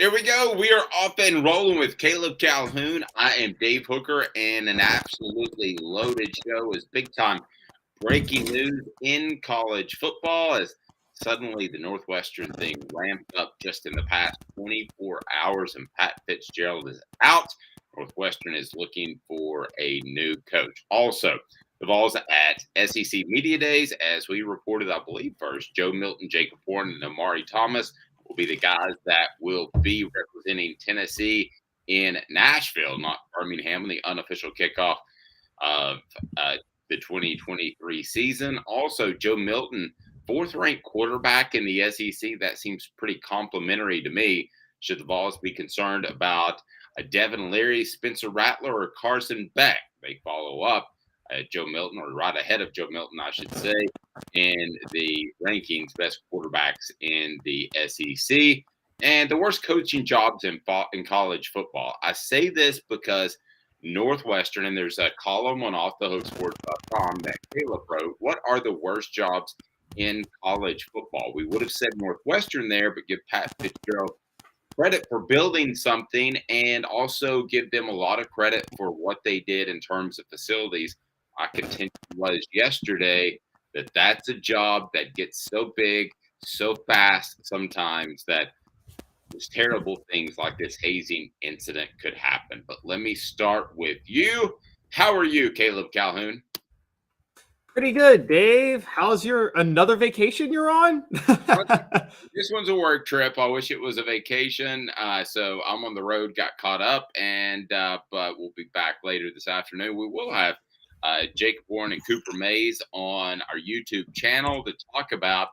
Here we go. We are off and rolling with Caleb Calhoun. I am Dave Hooker, and an absolutely loaded show is big time breaking news in college football as suddenly the Northwestern thing ramped up just in the past 24 hours, and Pat Fitzgerald is out. Northwestern is looking for a new coach. Also, the Vols at SEC Media Days, as we reported, I believe first, Joe Milton, Jacob Horn, and Amari Thomas will be the guys that will be representing Tennessee in Nashville, not Birmingham, in the unofficial kickoff of the 2023 season. Also, Joe Milton, fourth-ranked quarterback in the SEC. That seems pretty complimentary to me. Should the Vols be concerned about Devin Leary, Spencer Rattler, or Carson Beck? They follow up Joe Milton, or right ahead of Joe Milton, I should say, in the rankings, best quarterbacks in the SEC, and the worst coaching jobs in college football. I say this because Northwestern, and there's a column on offthehooksports.com that Caleb wrote, what are the worst jobs in college football? We would have said Northwestern there, but give Pat Fitzgerald credit for building something and also give them a lot of credit for what they did in terms of facilities. I contend was yesterday that that's a job that gets so big, so fast sometimes that there's terrible things like this hazing incident could happen. But let me start with you. How are you, Caleb Calhoun? Pretty good, Dave. How's your another vacation you're on? This one's a work trip. I wish it was a vacation. So I'm on the road, got caught up, and but we'll be back later this afternoon. We will have Jacob Warren and Cooper Mays on our YouTube channel to talk about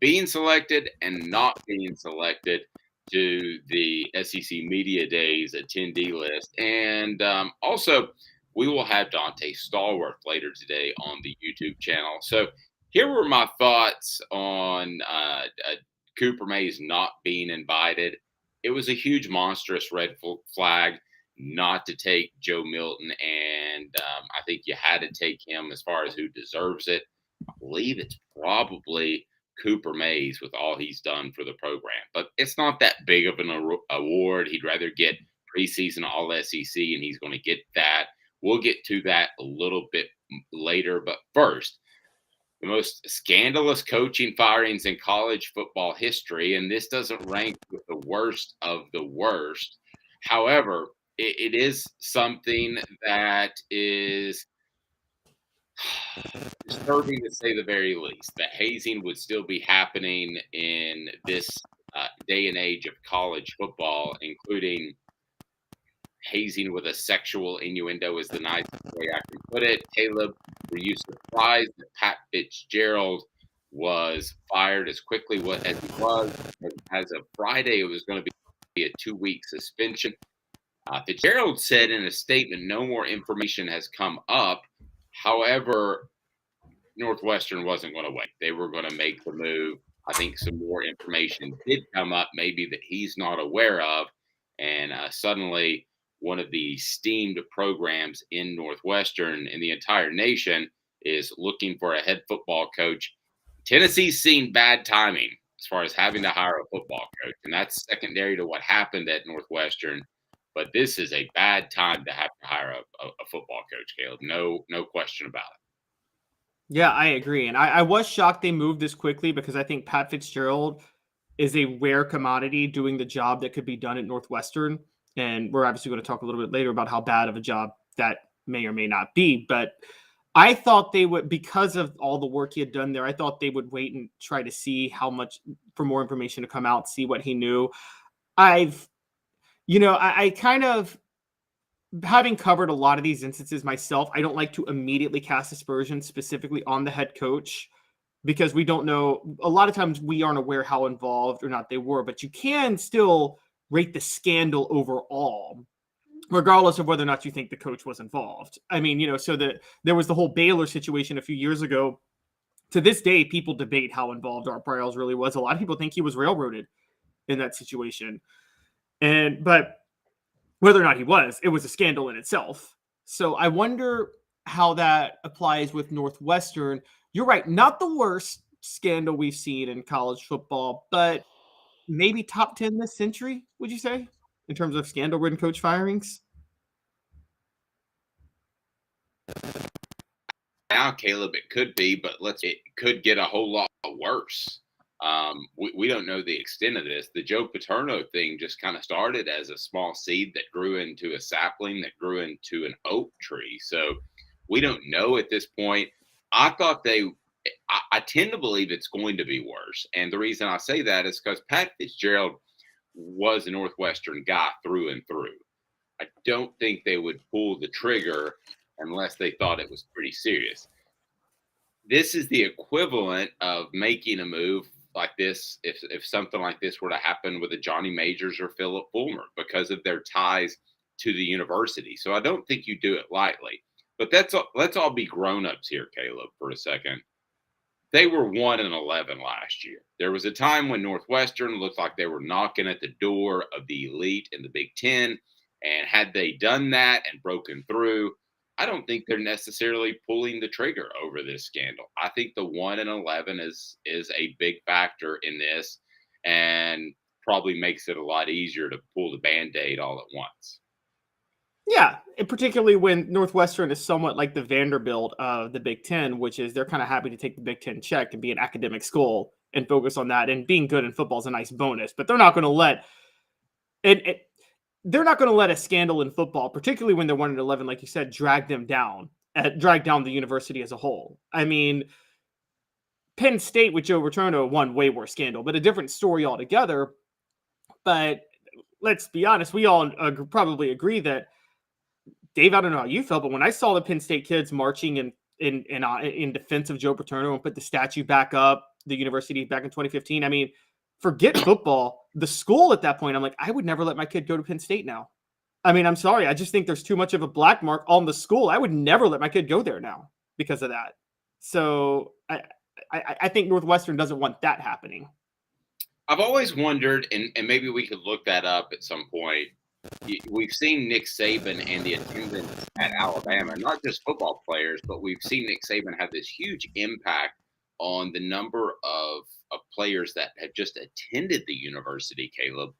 being selected and not being selected to the SEC Media Days attendee list. And also, we will have Dante Stallworth later today on the YouTube channel. So here were my thoughts on Cooper Mays not being invited. It was a huge, monstrous red flag not to take Joe Milton, and I think you had to take him as far as who deserves it. I believe it's probably Cooper Mays with all he's done for the program, but it's not that big of an award. He'd rather get preseason All SEC, and he's going to get that. We'll get to that a little bit later, but first, the most scandalous coaching firings in college football history, and this doesn't rank with the worst of the worst. However, it is something that is disturbing to say the very least. That hazing would still be happening in this day and age of college football, including hazing with a sexual innuendo is the nicest way I can put it. Caleb, were you surprised that Pat Fitzgerald was fired as quickly as he was? As of Friday, it was going to be a 2-week suspension. Fitzgerald said in a statement, no more information has come up. However, Northwestern wasn't going to wait. They were going to make the move. I think some more information did come up, maybe that he's not aware of. And suddenly, one of the esteemed programs in Northwestern in the entire nation is looking for a head football coach. Tennessee's seen bad timing as far as having to hire a football coach, and that's secondary to what happened at Northwestern. But this is a bad time to have to hire a football coach, Caleb. No question about it. Yeah, I agree. And I was shocked they moved this quickly because I think Pat Fitzgerald is a rare commodity doing the job that could be done at Northwestern. And we're obviously going to talk a little bit later about how bad of a job that may or may not be. But I thought they would, because of all the work he had done there, I thought they would wait and try to see how much, for more information to come out, see what he knew. I kind of, having covered a lot of these instances myself, I don't like to immediately cast aspersions specifically on the head coach because we don't know. A lot of times we aren't aware how involved or not they were, but you can still rate the scandal overall, regardless of whether or not you think the coach was involved. I mean, so that there was the whole Baylor situation a few years ago. To this day, people debate how involved Art Briles really was. A lot of people think he was railroaded in that situation. But whether or not he was, it was a scandal in itself. So I wonder how that applies with Northwestern. You're right, not the worst scandal we've seen in college football, but maybe top 10 this century, would you say, in terms of scandal-ridden coach firings? Now, Caleb, it could be, but it could get a whole lot worse. We don't know the extent of this. The Joe Paterno thing just kind of started as a small seed that grew into a sapling that grew into an oak tree. So we don't know at this point. I thought I tend to believe it's going to be worse. And the reason I say that is because Pat Fitzgerald was a Northwestern guy through and through. I don't think they would pull the trigger unless they thought it was pretty serious. This is the equivalent of making a move like this if something like this were to happen with a Johnny Majors or Philip Fulmer because of their ties to the university. So I don't think you do it lightly. But let's all be grown-ups here, Caleb, for a second. They were 1-11 last year. There was a time when Northwestern looked like they were knocking at the door of the elite in the Big Ten. And had they done that and broken through, I don't think they're necessarily pulling the trigger over this scandal. I think the 1-11 is a big factor in this and probably makes it a lot easier to pull the Band-Aid all at once. Yeah, and particularly when Northwestern is somewhat like the Vanderbilt of the Big Ten, which is they're kind of happy to take the Big Ten check and be an academic school and focus on that. And being good in football is a nice bonus, but they're not going to let it. They're not going to let a scandal in football, particularly when they're 1-11, like you said, drag down the university as a whole. I mean, Penn State with Joe Paterno, one way worse scandal, but a different story altogether. But let's be honest, we all probably agree that, Dave, I don't know how you felt, but when I saw the Penn State kids marching in defense of Joe Paterno and put the statue back up, the university back in 2015, I mean, forget football. The school at that point, I'm like, I would never let my kid go to Penn State now. I mean, I'm sorry. I just think there's too much of a black mark on the school. I would never let my kid go there now because of that. So I think Northwestern doesn't want that happening. I've always wondered, and maybe we could look that up at some point. We've seen Nick Saban and the attendance at Alabama, not just football players, but we've seen Nick Saban have this huge impact on the number of players that have just attended the university, Caleb.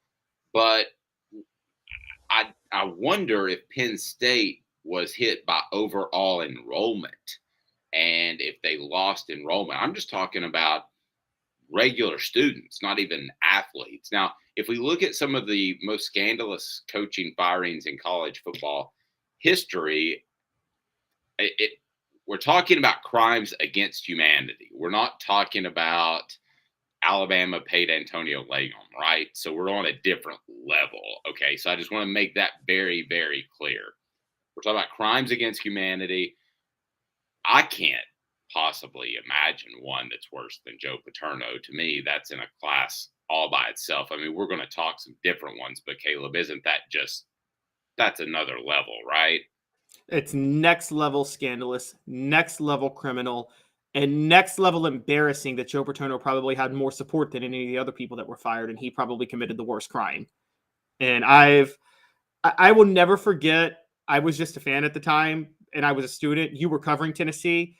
But I wonder if Penn State was hit by overall enrollment and if they lost enrollment. I'm just talking about regular students, not even athletes. Now, if we look at some of the most scandalous coaching firings in college football history, we're talking about crimes against humanity. We're not talking about Alabama paid Antonio Leon, right? So we're on a different level. Okay. So I just want to make that very, very clear. We're talking about crimes against humanity. I can't possibly imagine one that's worse than Joe Paterno. To me, that's in a class all by itself. I mean, we're going to talk some different ones, but Caleb, isn't that that's another level, right? It's next level scandalous, next level criminal, and next level embarrassing that Joe Paterno probably had more support than any of the other people that were fired, and he probably committed the worst crime. And I will never forget, I was just a fan at the time, and I was a student. You were covering Tennessee.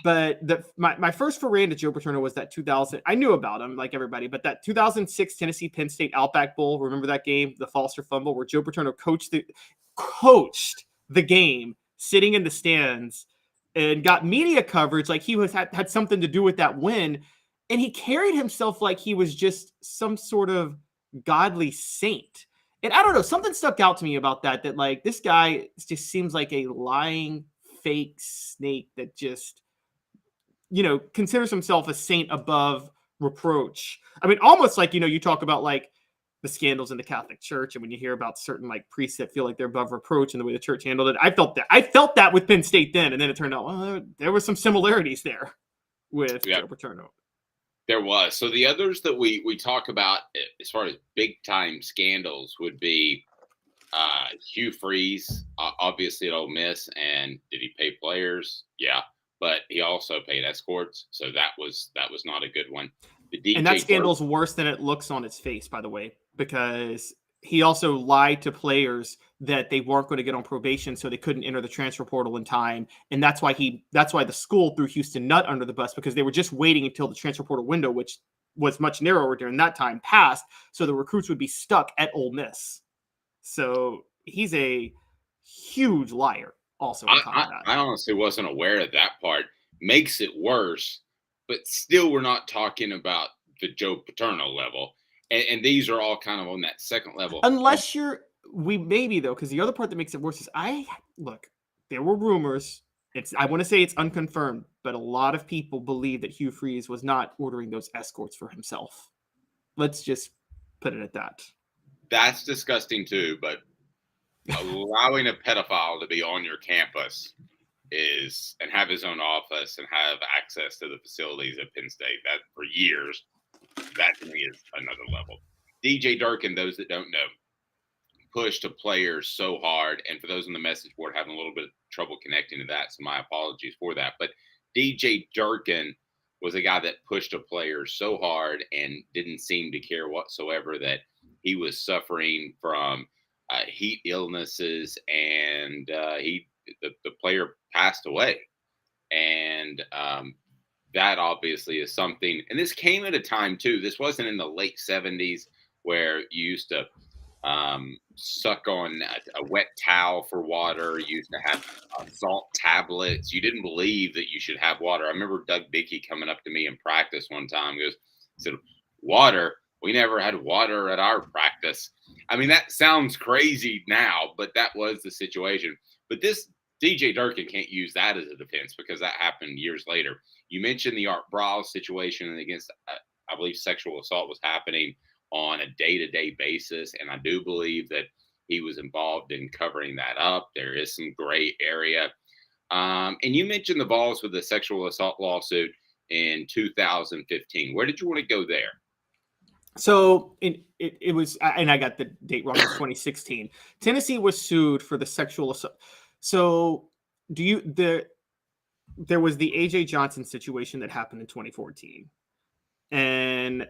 But my first foray into Joe Paterno was that 2000. I knew about him like everybody, but that 2006 Tennessee Penn State Outback Bowl. Remember that game, the Foster fumble, where Joe Paterno coached the game, sitting in the stands, and got media coverage like he had something to do with that win, and he carried himself like he was just some sort of godly saint. And I don't know, something stuck out to me about that like this guy just seems like a lying fake snake that just considers himself a saint above reproach. I mean, almost like, you talk about like the scandals in the Catholic Church. And when you hear about certain like priests that feel like they're above reproach and the way the church handled it, I felt that with Penn State then. And then it turned out, well, there were some similarities there with Joe Paterno. There was. So the others that we talk about as far as big time scandals would be Hugh Freeze, obviously at Ole Miss. And did he pay players? Yeah. But he also paid escorts, so that was not a good one. And that scandal's worse than it looks on its face, by the way, because he also lied to players that they weren't going to get on probation, so they couldn't enter the transfer portal in time. And that's why the school threw Houston Nutt under the bus, because they were just waiting until the transfer portal window, which was much narrower during that time, passed, so the recruits would be stuck at Ole Miss. So he's a huge liar also on top of that. I honestly wasn't aware of that part. Makes it worse, but still we're not talking about the Joe Paterno level. And these are all kind of on that second level. Unless we maybe though, because the other part that makes it worse is there were rumors. I want to say it's unconfirmed, but a lot of people believe that Hugh Freeze was not ordering those escorts for himself. Let's just put it at that. That's disgusting too, but allowing a pedophile to be on your campus and have his own office and have access to the facilities at Penn State, that for years, that to me is another level. DJ Durkin, those that don't know, pushed a player so hard, and for those on the message board having a little bit of trouble connecting to that, so my apologies for that. But DJ Durkin was a guy that pushed a player so hard and didn't seem to care whatsoever that he was suffering from heat illnesses, and the player passed away. And that obviously is something. And this came at a time too. This wasn't in the late 70s where you used to suck on a wet towel for water. You used to have salt tablets. You didn't believe that you should have water. I remember Doug Bickey coming up to me in practice one time. He said, "Water? We never had water at our practice." I mean, that sounds crazy now, but that was the situation. But this DJ Durkin can't use that as a defense because that happened years later. You mentioned the Art Briles situation against, I believe, sexual assault was happening on a day-to-day basis, and I do believe that he was involved in covering that up. There is some gray area. And you mentioned the Vols with the sexual assault lawsuit in 2015. Where did you want to go there? So it was, and I got the date wrong, it's 2016. Tennessee was sued for the sexual assault. So there was the A.J. Johnson situation that happened in 2014. And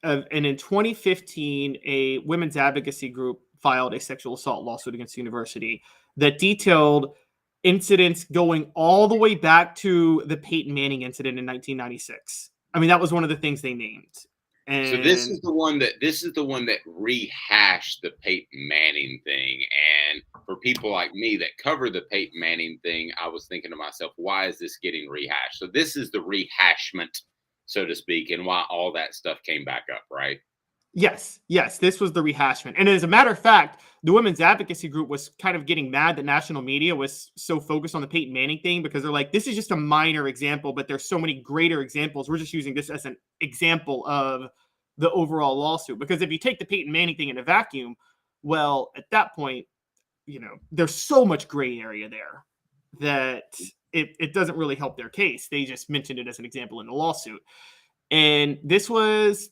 in 2015, a women's advocacy group filed a sexual assault lawsuit against the university that detailed incidents going all the way back to the Peyton Manning incident in 1996. I mean, that was one of the things they named. And so this is the one that rehashed the Peyton Manning thing. And for people like me that cover the Peyton Manning thing, I was thinking to myself, why is this getting rehashed? So this is the rehashment, so to speak, and why all that stuff came back up, right? Yes, this was the rehashment. And as a matter of fact, the women's advocacy group was kind of getting mad that national media was so focused on the Peyton Manning thing because they're like, this is just a minor example, but there's so many greater examples. We're just using this as an example of the overall lawsuit. Because if you take the Peyton Manning thing in a vacuum, well, at that point, there's so much gray area there that it doesn't really help their case. They just mentioned it as an example in the lawsuit. And this is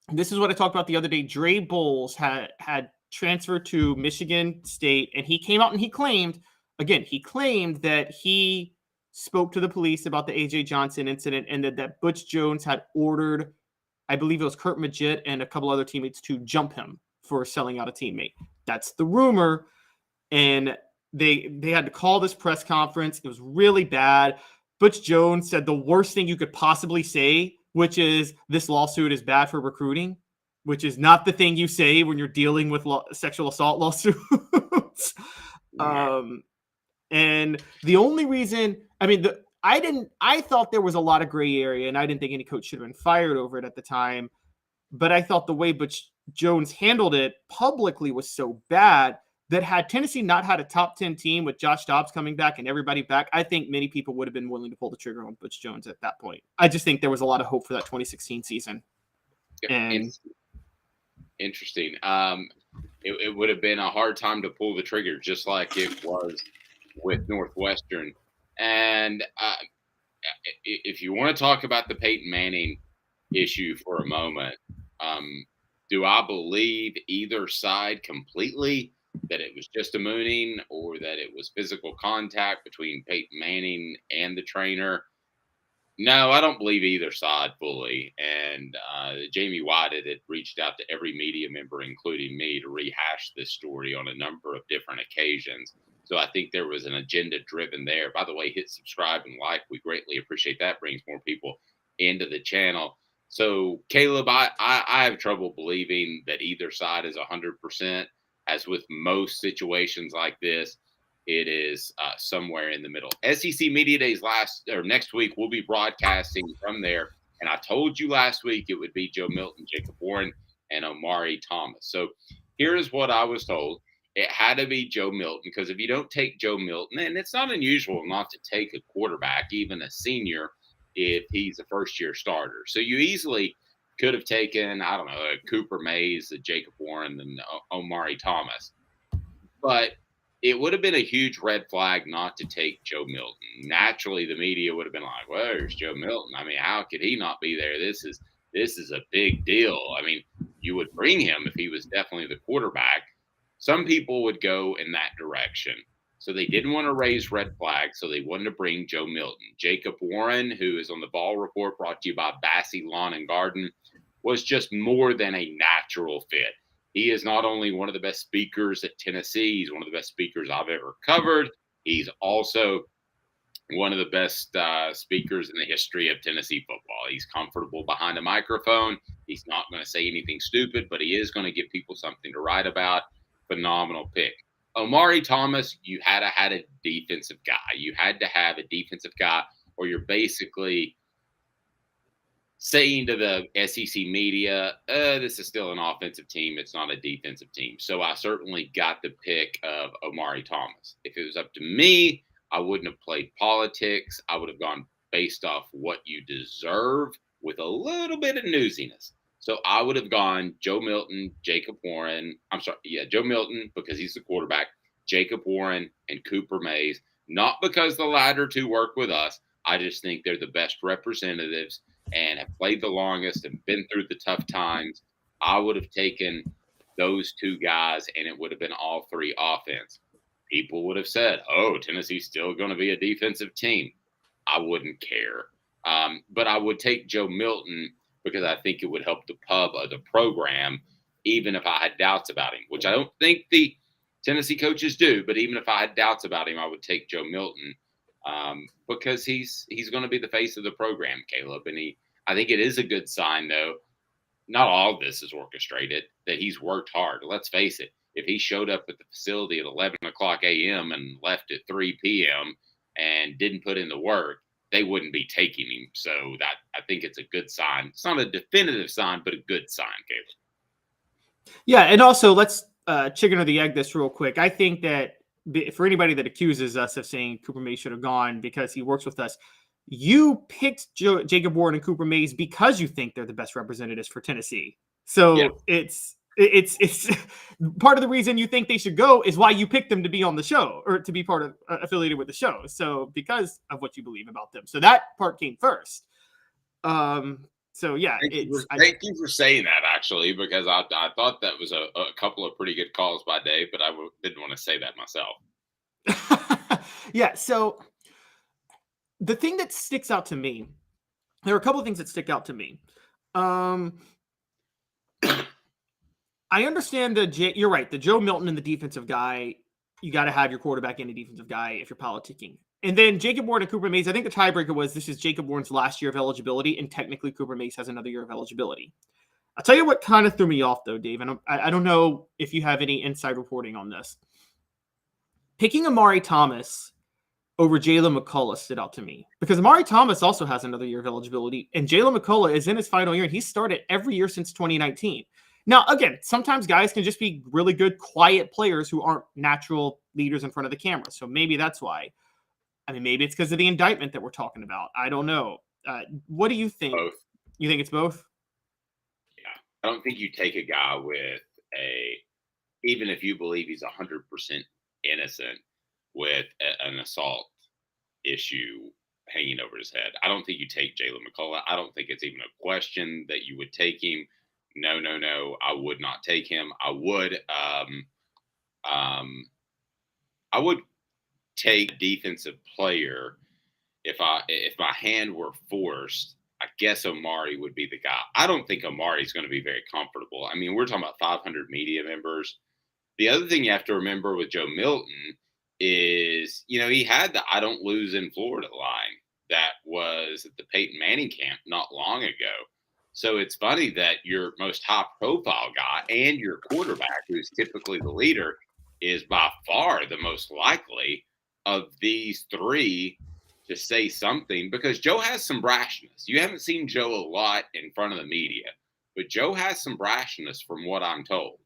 what I talked about the other day. Dre Bowles had transferred to Michigan State, and he came out and he claimed that he spoke to the police about the A.J. Johnson incident and that Butch Jones had ordered, I believe it was Kurt Magid and a couple other teammates, to jump him for selling out a teammate. That's the rumor. And they had to call this press conference. It was really bad. Butch Jones said the worst thing you could possibly say, which is this lawsuit is bad for recruiting, which is not the thing you say when you're dealing with sexual assault lawsuits. And the only reason, I thought there was a lot of gray area, and I didn't think any coach should have been fired over it at the time. But I thought the way Butch Jones handled it publicly was so bad that had Tennessee not had a top 10 team with Josh Dobbs coming back and everybody back, I think many people would have been willing to pull the trigger on Butch Jones at that point. I just think there was a lot of hope for that 2016 season. And interesting. It would have been a hard time to pull the trigger, just like it was with Northwestern. And if you want to talk about the Peyton Manning issue for a moment, do I believe either side completely, that it was just a mooning or that it was physical contact between Peyton Manning and the trainer? No, I don't believe either side fully. And Jamie White had reached out to every media member, including me, to rehash this story on a number of different occasions. So I think there was an agenda driven there. By the way, hit subscribe and like. We greatly appreciate that. Brings more people into the channel. So, Caleb, I have trouble believing that either side is 100%. As with most situations like this, it is somewhere in the middle. SEC Media Days next week, we'll be broadcasting from there. And I told you last week it would be Joe Milton, Jacob Warren, and Omari Thomas. So here's what I was told. It had to be Joe Milton because if you don't take Joe Milton, and it's not unusual not to take a quarterback, even a senior, if he's a first year starter. So you easily could have taken, I don't know, a Cooper Mays, a Jacob Warren, and Omari Thomas. But it would have been a huge red flag not to take Joe Milton. Naturally, the media would have been like, well, there's Joe Milton. I mean, how could he not be there? This is a big deal. I mean, you would bring him if he was definitely the quarterback. Some people would go in that direction. So they didn't want to raise red flags, so they wanted to bring Joe Milton. Jacob Warren, who is on the Ball Report, brought to you by Bassey Lawn and Garden, was just more than a natural fit. He is not only one of the best speakers at Tennessee, he's one of the best speakers I've ever covered. He's also one of the best speakers in the history of Tennessee football. He's comfortable behind a microphone. He's not going to say anything stupid, but he is going to give people something to write about. Phenomenal pick. Omari Thomas, you had to have a defensive guy. You had to have a defensive guy, or you're basically saying to the SEC media, this is still an offensive team. It's not a defensive team. So I certainly got the pick of Omari Thomas. If it was up to me, I wouldn't have played politics. I would have gone based off what you deserve with a little bit of newsiness. So I would have gone Joe Milton, Jacob Warren. Joe Milton because he's the quarterback, Jacob Warren, and Cooper Mays. Not because the latter two work with us. I just think they're the best representatives and have played the longest and been through the tough times. I would have taken those two guys, and it would have been all three offense. People would have said, oh, Tennessee's still going to be a defensive team. I wouldn't care. But I would take Joe Milton because I think it would help the pub of the program, even if I had doubts about him, which I don't think the Tennessee coaches do. But even if I had doubts about him, I would take Joe Milton because he's going to be the face of the program, Caleb. And I think it is a good sign, though. Not all of this is orchestrated, that he's worked hard. Let's face it. If he showed up at the facility at 11 o'clock a.m. and left at 3 p.m. and didn't put in the work, they wouldn't be taking him. So that I think it's a good sign. It's not a definitive sign, but a good sign, Caleb. Yeah, and also let's chicken or the egg this real quick. I think that for anybody that accuses us of saying Cooper Mays should have gone because he works with us, you picked Jacob Warren and Cooper Mays because you think they're the best representatives for Tennessee. So yeah. It's part of the reason you think they should go is why you picked them to be on the show or to be part of affiliated with the show. So because of what you believe about them. So that part came first. So yeah, thank you for saying that actually, because I thought that was a couple of pretty good calls by Dave, but I didn't want to say that myself. Yeah. So the thing that sticks out to me, there are a couple of things that stick out to me. I understand you're right. The Joe Milton and the defensive guy, you got to have your quarterback and a defensive guy if you're politicking. And then Jacob Warren and Cooper Mays, I think the tiebreaker was this is Jacob Warren's last year of eligibility, and technically Cooper Mays has another year of eligibility. I'll tell you what kind of threw me off, though, Dave, and I don't know if you have any inside reporting on this. Picking Omari Thomas over Jalen McCullough stood out to me because Omari Thomas also has another year of eligibility, and Jalen McCullough is in his final year, and he's started every year since 2019. Now, again, sometimes guys can just be really good, quiet players who aren't natural leaders in front of the camera. So maybe that's why. I mean, maybe it's because of the indictment that we're talking about. I don't know. What do you think? Both. You think it's both? Yeah. I don't think you take a guy with even if you believe he's 100% innocent with an assault issue hanging over his head. I don't think you take Jalen McCullough. I don't think it's even a question that you would take him. No. I would not take him. I would take a defensive player if my hand were forced. I guess Omari would be the guy. I don't think Omari's going to be very comfortable. I mean, we're talking about 500 media members. The other thing you have to remember with Joe Milton is, he had the I don't lose in Florida line that was at the Peyton Manning camp not long ago. So it's funny that your most high profile guy and your quarterback, who's typically the leader, is by far the most likely of these three to say something, because Joe has some brashness. You haven't seen Joe a lot in front of the media, but Joe has some brashness from what I'm told.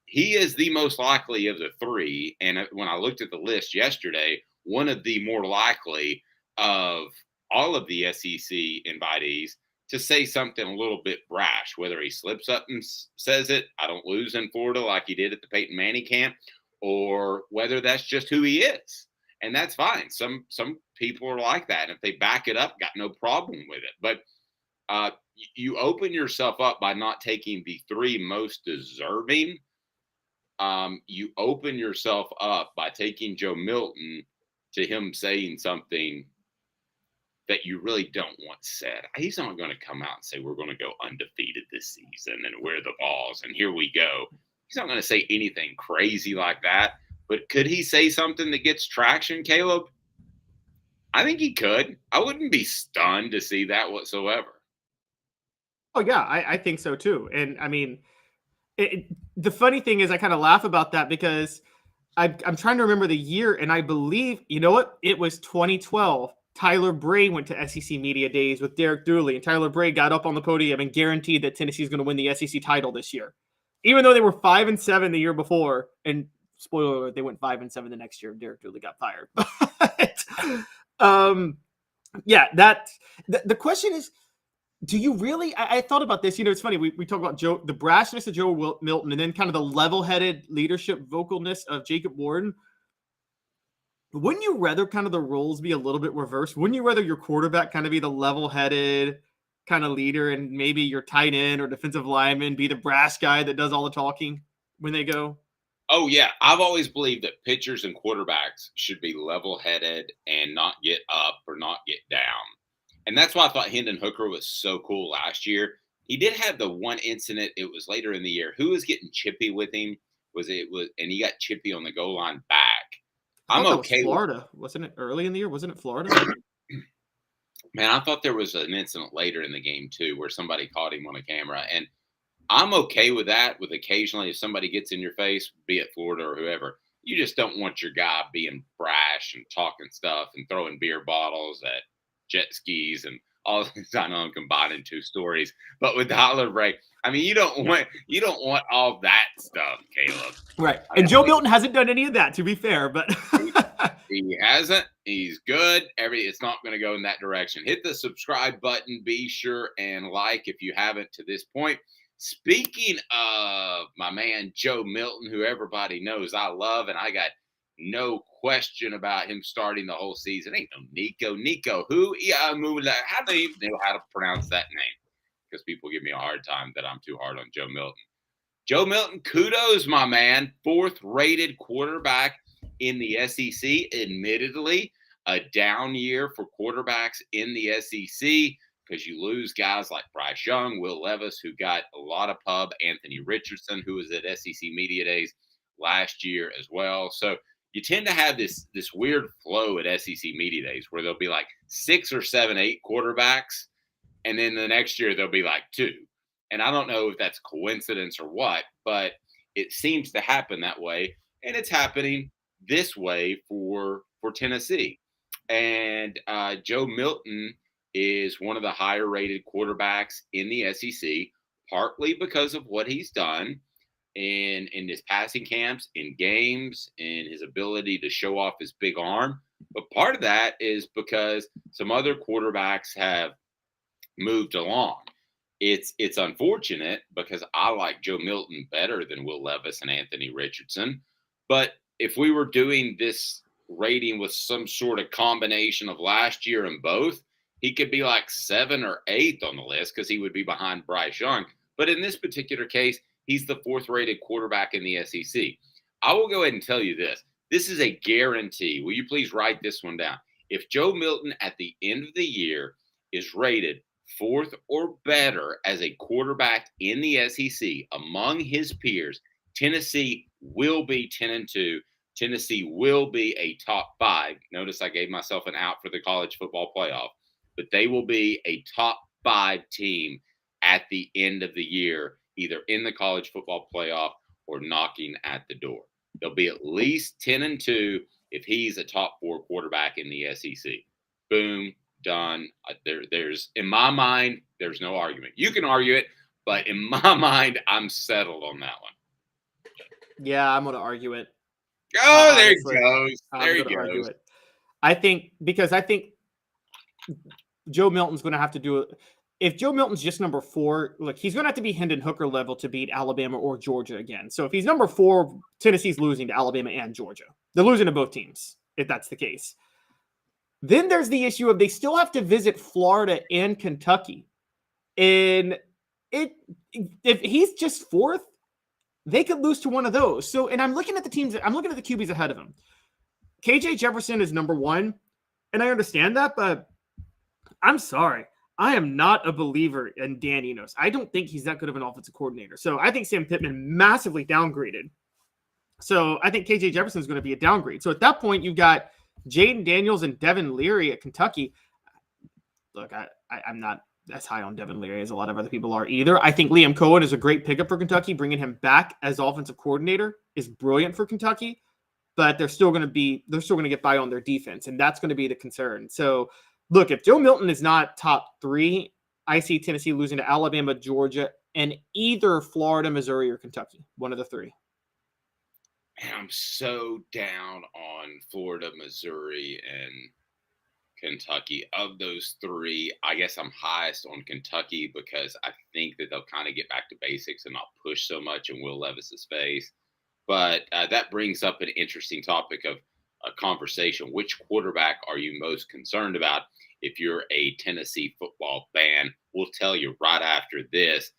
He is the most likely of the three. And when I looked at the list yesterday, one of the more likely of all of the SEC invitees to say something a little bit brash, whether he slips up and says it, I don't lose in Florida like he did at the Peyton Manning camp, or whether that's just who he is. And that's fine. Some people are like that. And if they back it up, got no problem with it. But you open yourself up by not taking the three most deserving. You open yourself up by taking Joe Milton to him saying something that you really don't want said. He's not going to come out and say, we're going to go undefeated this season and we're the Vols and here we go. He's not going to say anything crazy like that. But could he say something that gets traction, Caleb? I think he could. I wouldn't be stunned to see that whatsoever. Oh, yeah, I think so too. And I mean, the funny thing is I kind of laugh about that because I'm trying to remember the year, and I believe, you know what? It was 2012. Tyler Bray went to SEC Media Days with Derek Dooley, and Tyler Bray got up on the podium and guaranteed that Tennessee's going to win the SEC title this year, even though they were 5-7 the year before. And spoiler alert, they went 5-7 the next year. Derek Dooley got fired. But yeah, the question is, do you really? I thought about this. You know, it's funny. We talk about Joe, the brashness of Joe Milton, and then kind of the level-headed leadership vocalness of Jacob Warden. Wouldn't you rather kind of the roles be a little bit reversed? Wouldn't you rather your quarterback kind of be the level-headed kind of leader, and maybe your tight end or defensive lineman be the brash guy that does all the talking when they go? Oh, yeah. I've always believed that pitchers and quarterbacks should be level-headed and not get up or not get down. And that's why I thought Hendon Hooker was so cool last year. He did have the one incident. It was later in the year. Who was getting chippy with him? And he got chippy on the goal line back. I I'm thought that okay was Florida. Wasn't it early in the year? Wasn't it Florida? Man, I thought there was an incident later in the game too, where somebody caught him on a camera. And I'm okay with that. With occasionally, if somebody gets in your face, be it Florida or whoever, you just don't want your guy being brash and talking stuff and throwing beer bottles at jet skis and all this. I know I'm combining two stories, but with Tyler Bray, I mean, you don't want all that stuff, Caleb. Right. And Joe Milton hasn't done any of that, to be fair, but he hasn't. He's good. It's not going to go in that direction. Hit the subscribe button. Be sure and like if you haven't to this point. Speaking of my man Joe Milton, who everybody knows I love, and I got no question about him starting the whole season. Ain't no Nico. Who? Yeah, how do you even know how to pronounce that name? Because people give me a hard time that I'm too hard on Joe Milton. Joe Milton, kudos, my man. 4th-rated quarterback in the SEC. Admittedly, a down year for quarterbacks in the SEC because you lose guys like Bryce Young, Will Levis, who got a lot of pub, Anthony Richardson, who was at SEC Media Days last year as well. So you tend to have this weird flow at SEC Media Days where there'll be like 6 or 7, 8 quarterbacks, and then the next year there'll be like 2. And I don't know if that's coincidence or what, but it seems to happen that way. And it's happening this way for Tennessee. And Joe Milton is one of the higher rated quarterbacks in the SEC, partly because of what he's done in his passing camps, in games, in his ability to show off his big arm. But part of that is because some other quarterbacks have moved along. It's unfortunate because I like Joe Milton better than Will Levis and Anthony Richardson. But if we were doing this rating with some sort of combination of last year and both, he could be like 7th or 8th on the list because he would be behind Bryce Young. But in this particular case, he's the 4th-rated quarterback in the SEC. I will go ahead and tell you this. This is a guarantee. Will you please write this one down? If Joe Milton at the end of the year is rated 4th or better as a quarterback in the SEC among his peers, Tennessee will be 10-2. Tennessee will be a top 5. Notice I gave myself an out for the college football playoff, but they will be a top 5 team at the end of the year, either in the college football playoff or knocking at the door. They'll be at least 10-2 if he's a top 4 quarterback in the SEC. Boom, done. There's in my mind, there's no argument. You can argue it, but in my mind, I'm settled on that one. Yeah, I'm going to argue it. Oh, there Honestly, he goes. There he I'm going to argue goes. it. I think Joe Milton's going to have to do it. If Joe Milton's just number 4, look, he's going to have to be Hendon Hooker level to beat Alabama or Georgia again. So if he's number 4, Tennessee's losing to Alabama and Georgia. They're losing to both teams, if that's the case. Then there's the issue of they still have to visit Florida and Kentucky. And if he's just 4th, they could lose to one of those. So, and I'm looking at the QBs ahead of him. KJ Jefferson is number 1, and I understand that, but I'm sorry. I am not a believer in Dan Enos. I don't think he's that good of an offensive coordinator. So I think Sam Pittman massively downgraded. So I think KJ Jefferson is going to be a downgrade. So at that point, you've got Jaden Daniels and Devin Leary at Kentucky. Look, I'm not as high on Devin Leary as a lot of other people are either. I think Liam Cohen is a great pickup for Kentucky. Bringing him back as offensive coordinator is brilliant for Kentucky, but they're still going to get by on their defense, and that's going to be the concern. So look, if Joe Milton is not top 3, I see Tennessee losing to Alabama, Georgia, and either Florida, Missouri, or Kentucky. One of the 3. Man, I'm so down on Florida, Missouri, and Kentucky. Of those 3, I guess I'm highest on Kentucky because I think that they'll kind of get back to basics and not push so much in Will Levis's face. But that brings up an interesting topic of a conversation. Which quarterback are you most concerned about? If you're a Tennessee football fan, we'll tell you right after this.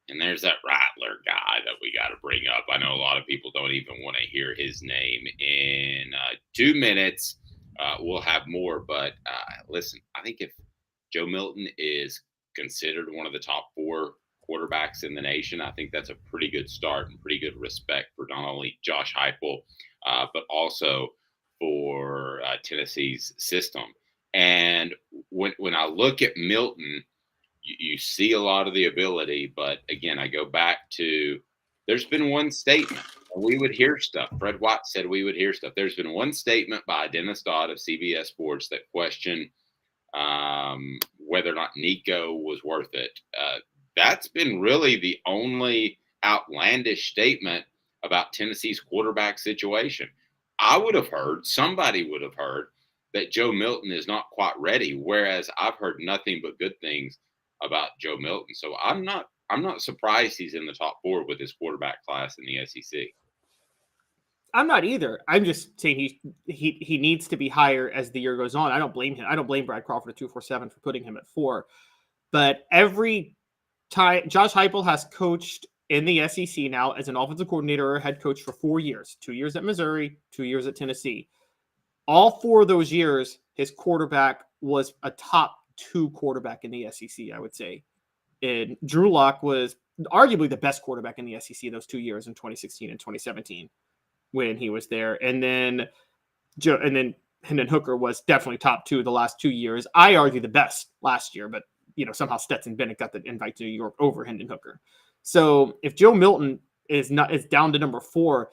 And there's that Rattler guy that we got to bring up. I know a lot of people don't even want to hear his name. In 2 minutes, we'll have more. But listen, I think if Joe Milton is considered one of the top 4 quarterbacks in the nation, I think that's a pretty good start and pretty good respect for not only Josh Heupel, but also for Tennessee's system. And when I look at Milton, you see a lot of the ability, but again, I go back to there's been one statement, and we would hear stuff. Fred Watt said we would hear stuff. There's been one statement by Dennis Dodd of CBS Sports that questioned whether or not Nico was worth it. That's been really the only outlandish statement about Tennessee's quarterback situation. Somebody would have heard that Joe Milton is not quite ready, whereas I've heard nothing but good things about Joe Milton. So I'm not surprised he's in the top 4 with his quarterback class in the SEC. I'm not either. I'm just saying he needs to be higher as the year goes on. I don't blame him. I don't blame Brad Crawford at 247 for putting him at 4. But every time Josh Heupel has coached in the SEC now as an offensive coordinator or head coach for 4 years, 2 years at Missouri, 2 years at Tennessee. All 4 of those years, his quarterback was a top 2 quarterback in the SEC, I would say. And Drew Lock was arguably the best quarterback in the SEC those 2 years in 2016 and 2017 when he was there. And then Hendon Hooker was definitely top 2 the last 2 years. I argue the best last year, but somehow Stetson Bennett got the invite to New York over Hendon Hooker. So if Joe Milton is down to number 4,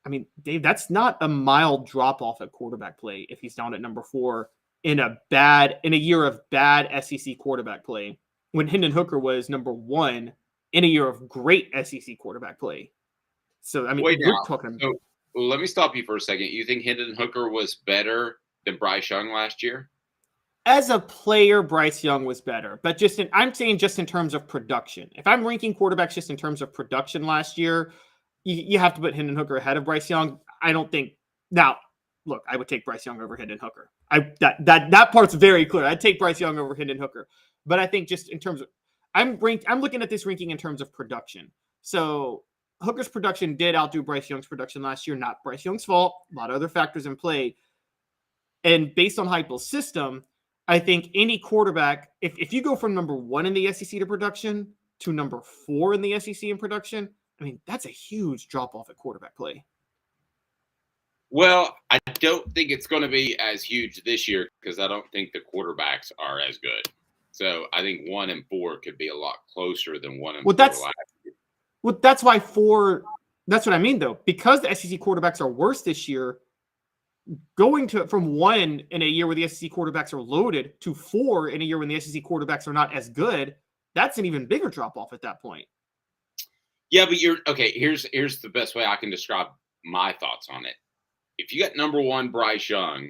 I mean, Dave, that's not a mild drop off at quarterback play if he's down at number 4 in a year of bad SEC quarterback play, when Hendon Hooker was number 1 in a year of great SEC quarterback play. So I mean, So let me stop you for a second. You think Hendon Hooker was better than Bryce Young last year? As a player, Bryce Young was better, but I'm saying just in terms of production. If I'm ranking quarterbacks just in terms of production last year, you have to put Hendon Hooker ahead of Bryce Young. I don't think now. Look, I would take Bryce Young over Hendon Hooker. That part's very clear. I'd take Bryce Young over Hendon Hooker. But I think just in terms of I'm looking at this ranking in terms of production. So Hooker's production did outdo Bryce Young's production last year. Not Bryce Young's fault. A lot of other factors in play. And based on Heupel's system, I think any quarterback, if you go from number 1 in the SEC to production to number 4 in the SEC in production, I mean, that's a huge drop-off at quarterback play. Well, I don't think it's going to be as huge this year because I don't think the quarterbacks are as good. So I think 1-4 could be a lot closer than 1-4 Well, that's last. well, that's why that's what I mean, though. Because the SEC quarterbacks are worse this year, going from 1 in a year where the SEC quarterbacks are loaded to 4 in a year when the SEC quarterbacks are not as good, that's an even bigger drop off at that point. Yeah, but okay. Here's the best way I can describe my thoughts on it. If you got number 1 Bryce Young,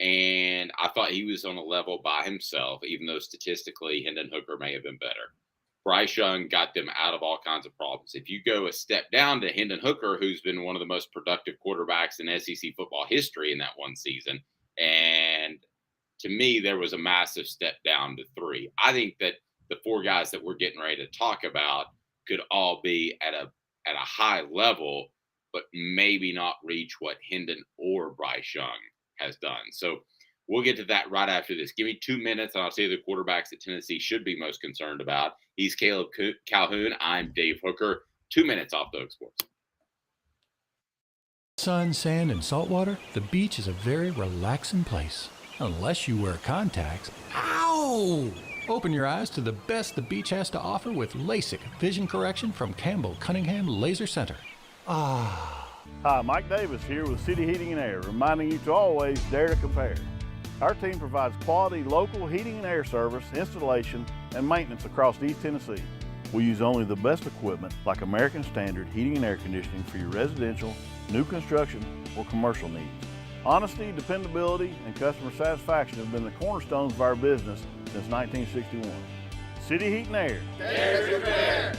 and I thought he was on a level by himself, even though statistically Hendon Hooker may have been better. Bryce Young got them out of all kinds of problems. If you go a step down to Hendon Hooker, who's been one of the most productive quarterbacks in SEC football history in that one season, and to me, there was a massive step down to 3. I think that the 4 guys that we're getting ready to talk about could all be at a high level, but maybe not reach what Hendon or Bryce Young has done. So we'll get to that right after this. Give me 2 minutes, and I'll tell you the quarterbacks that Tennessee should be most concerned about. He's Caleb Calhoun. I'm Dave Hooker. 2 minutes off Doug Sports. Sun, sand, and salt water, the beach is a very relaxing place. Unless you wear contacts. Ow! Open your eyes to the best the beach has to offer with LASIK vision correction from Campbell Cunningham Laser Center. Ah. Hi, Mike Davis here with City Heating and Air, reminding you to always dare to compare. Our team provides quality local heating and air service, installation, and maintenance across East Tennessee. We use only the best equipment like American Standard heating and air conditioning for your residential, new construction, or commercial needs. Honesty, dependability, and customer satisfaction have been the cornerstones of our business since 1961. City Heat and Air. Dare to compare.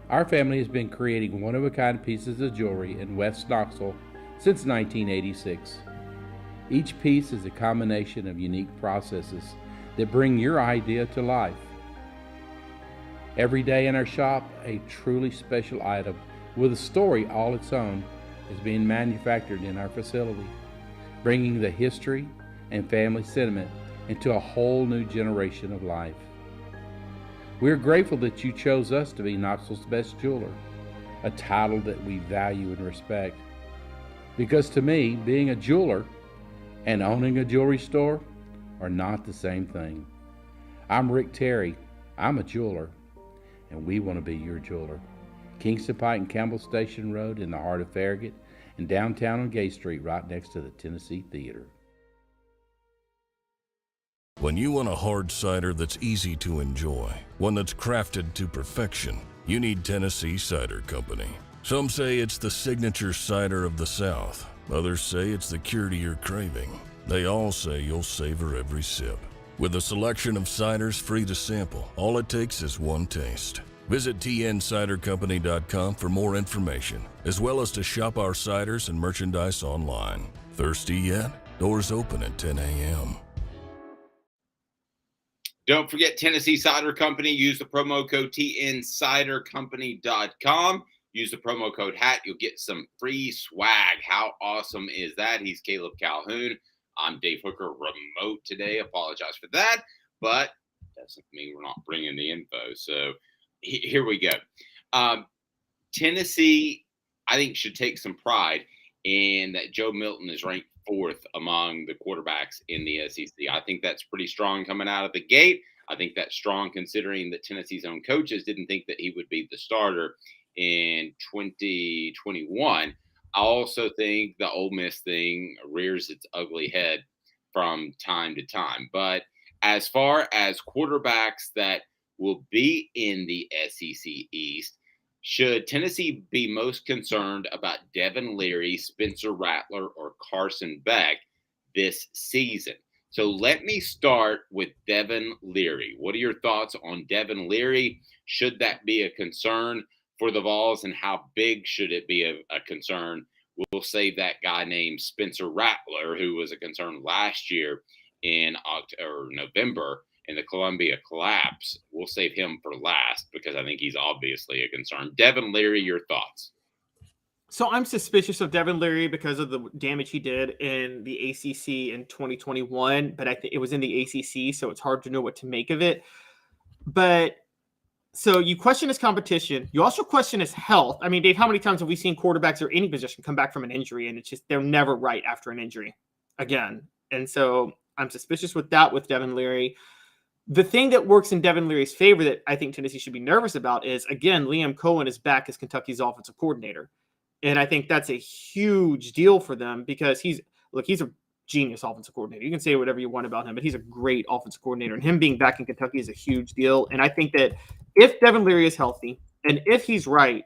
Our family has been creating one-of-a-kind pieces of jewelry in West Knoxville since 1986. Each piece is a combination of unique processes that bring your idea to life. Every day in our shop, a truly special item with a story all its own is being manufactured in our facility, bringing the history and family sentiment into a whole new generation of life. We are grateful that you chose us to be Knoxville's best jeweler, a title that we value and respect. Because to me, being a jeweler and owning a jewelry store are not the same thing. I'm Rick Terry. I'm a jeweler, and we want to be your jeweler. Kingston Pike and Campbell Station Road in the heart of Farragut, and downtown on Gay Street right next to the Tennessee Theater. When you want a hard cider that's easy to enjoy, one that's crafted to perfection, you need Tennessee Cider Company. Some say it's the signature cider of the South. Others say it's the cure to your craving. They all say you'll savor every sip. With a selection of ciders free to sample, all it takes is one taste. Visit tncidercompany.com for more information, as well as to shop our ciders and merchandise online. Thirsty yet? Doors open at 10 a.m. Don't forget Tennessee Cider Company. Use the promo code tncidercompany.com. Use the promo code HAT. You'll get some free swag. How awesome is that? He's Caleb Calhoun. I'm Dave Hooker, remote today. Apologize for that, but doesn't mean we're not bringing the info. So here we go. Tennessee, I think, should take some pride in that Joe Milton is ranked 4th among the quarterbacks in the SEC. I think that's pretty strong coming out of the gate. I think that's strong considering that Tennessee's own coaches didn't think that he would be the starter in 2021. I also think the Ole Miss thing rears its ugly head from time to time. But as far as quarterbacks that will be in the SEC East, should Tennessee be most concerned about Devin Leary, Spencer Rattler, or Carson Beck this season? So let me start with Devin Leary. What are your thoughts on Devin Leary? Should that be a concern for the Vols, and how big should it be a concern? We'll save that guy named Spencer Rattler, who was a concern last year in November in the Columbia collapse. We'll save him for last because I think he's obviously a concern. Devin Leary, your thoughts? So I'm suspicious of Devin Leary because of the damage he did in the ACC in 2021, but I think it was in the ACC, so it's hard to know what to make of it. But So you question his competition. You also question his health. I mean, Dave, how many times have we seen quarterbacks or any position come back from an injury, and it's just they're never right after an injury again? And so I'm suspicious with that with Devin Leary. The thing that works in Devin Leary's favor that I think Tennessee should be nervous about is, again, Liam Cohen is back as Kentucky's offensive coordinator. And I think that's a huge deal for them because he's a genius offensive coordinator. You can say whatever you want about him, but he's a great offensive coordinator. And him being back in Kentucky is a huge deal. And I think that if Devin Leary is healthy and if he's right,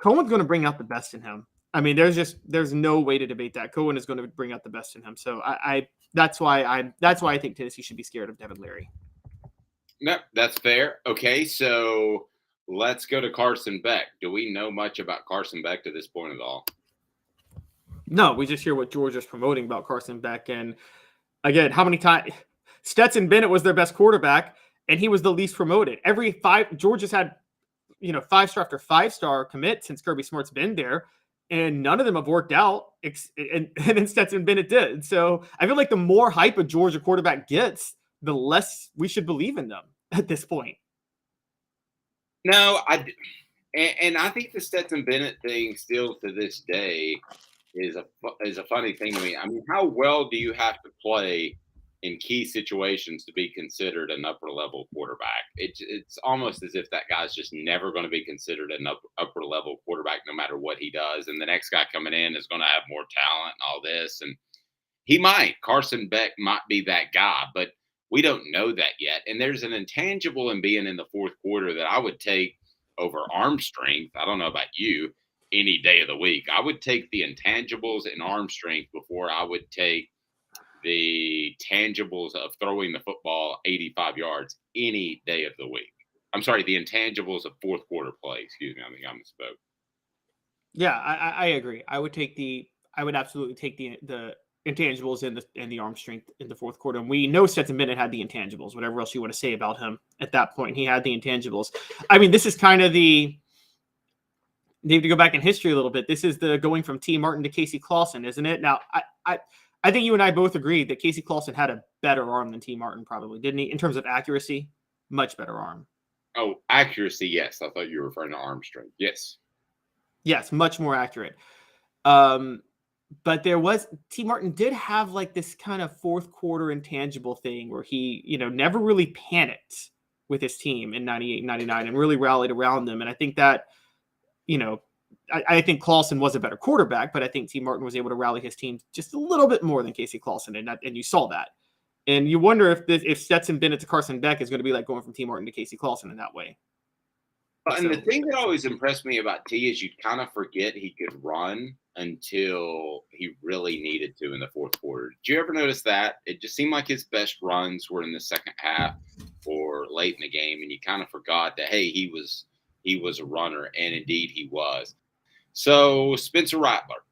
Cohen's going to bring out the best in him. I mean, there's no way to debate that. Cohen is going to bring out the best in him. So that's why I think Tennessee should be scared of Devin Leary. No, that's fair. Okay, so let's go to Carson Beck. Do we know much about Carson Beck to this point at all? No, we just hear what Georgia's promoting about Carson Beck. And again, how many times Stetson Bennett was their best quarterback and he was the least promoted. Georgia's had, 5-star after 5-star commit since Kirby Smart's been there, and none of them have worked out. And then Stetson Bennett did. So I feel like the more hype a Georgia quarterback gets, the less we should believe in them at this point. No, I think the Stetson Bennett thing still to this day is a funny thing to me. I mean, how well do you have to play in key situations to be considered an upper level quarterback? It's almost as if that guy's just never going to be considered an upper level quarterback no matter what he does. And the next guy coming in is going to have more talent and all this. And Carson Beck might be that guy, but we don't know that yet. And there's an intangible in being in the fourth quarter that I would take over arm strength. I don't know about you, any day of the week. I would take the intangibles and arm strength before I would take the tangibles of throwing the football 85 yards any day of the week. I'm sorry, the intangibles of fourth quarter play. Excuse me, I think I misspoke. Yeah, I agree. I would absolutely take the intangibles and the arm strength in the fourth quarter. And we know Stetson Bennett had the intangibles, whatever else you want to say about him at that point. He had the intangibles. I mean, this is kind of need to go back in history a little bit. This is the going from T. Martin to Casey Clausen, isn't it? Now, I think you and I both agree that Casey Clausen had a better arm than T. Martin probably, didn't he? In terms of accuracy, much better arm. Oh, accuracy, yes. I thought you were referring to arm strength. Yes. Yes, much more accurate. But T. Martin did have like this kind of fourth quarter intangible thing where he, never really panicked with his team in 98, 99 and really rallied around them. And I think that, I think Clausen was a better quarterback, but I think T. Martin was able to rally his team just a little bit more than Casey Clausen. And you saw that. And you wonder if Stetson Bennett to Carson Beck is going to be like going from T. Martin to Casey Clausen in that way. And the thing that always impressed me about T is you'd kind of forget he could run until he really needed to in the fourth quarter. Did you ever notice that? It just seemed like his best runs were in the second half or late in the game, and you kind of forgot that, hey, he was a runner, and indeed he was. So Spencer Rattler,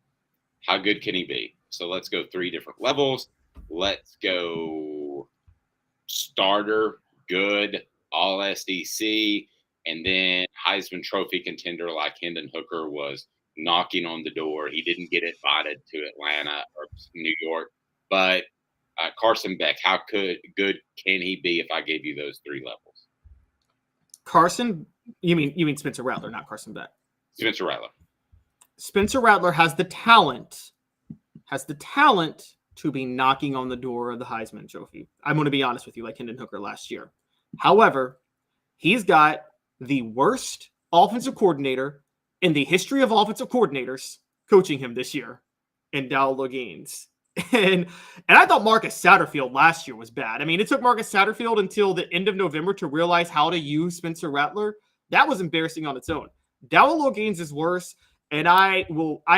how good can he be? So let's go 3 different levels. Let's go starter, good, all SEC, and then Heisman Trophy contender like Hendon Hooker was knocking on the door. He didn't get invited to Atlanta or New York, but Carson Beck, how good can he be if I gave you those 3 levels? Carson, you mean Spencer Rattler, not Carson Beck? Spencer Rattler. Spencer Rattler has the talent to be knocking on the door of the Heisman Trophy. I'm going to be honest with you, like Hendon Hooker last year. However, he's got the worst offensive coordinator in the history of offensive coordinators coaching him this year in Dowell Gaines. And I thought Marcus Satterfield last year was bad. I mean, it took Marcus Satterfield until the end of November to realize how to use Spencer Rattler. That was embarrassing on its own. Dowell Gaines is worse, and I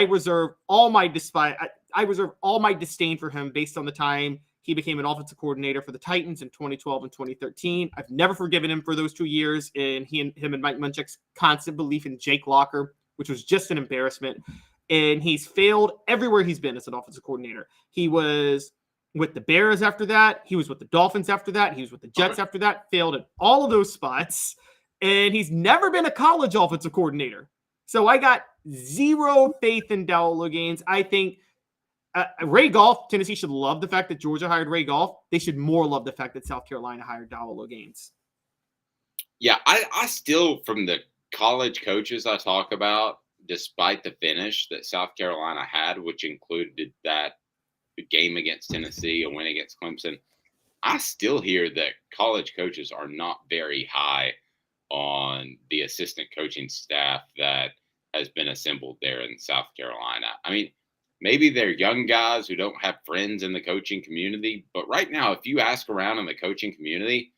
reserve all my disdain for him based on the time he became an offensive coordinator for the Titans in 2012 and 2013. I've never forgiven him for those 2 years, and him and Mike Munchak's constant belief in Jake Locker, which was just an embarrassment. And he's failed everywhere he's been as an offensive coordinator. He was with the Bears after that. He was with the Dolphins after that. He was with the Jets after that. Failed at all of those spots. And he's never been a college offensive coordinator. So I got zero faith in Dowell Gaines. I think Ray Goff, Tennessee should love the fact that Georgia hired Ray Goff. They should more love the fact that South Carolina hired Dowell Gaines. Yeah, I still, from the college coaches I talk about, despite the finish that South Carolina had, which included that game against Tennessee, a win against Clemson, I still hear that college coaches are not very high on the assistant coaching staff that has been assembled there in South Carolina. I mean, maybe they're young guys who don't have friends in the coaching community, but right now, if you ask around in the coaching community,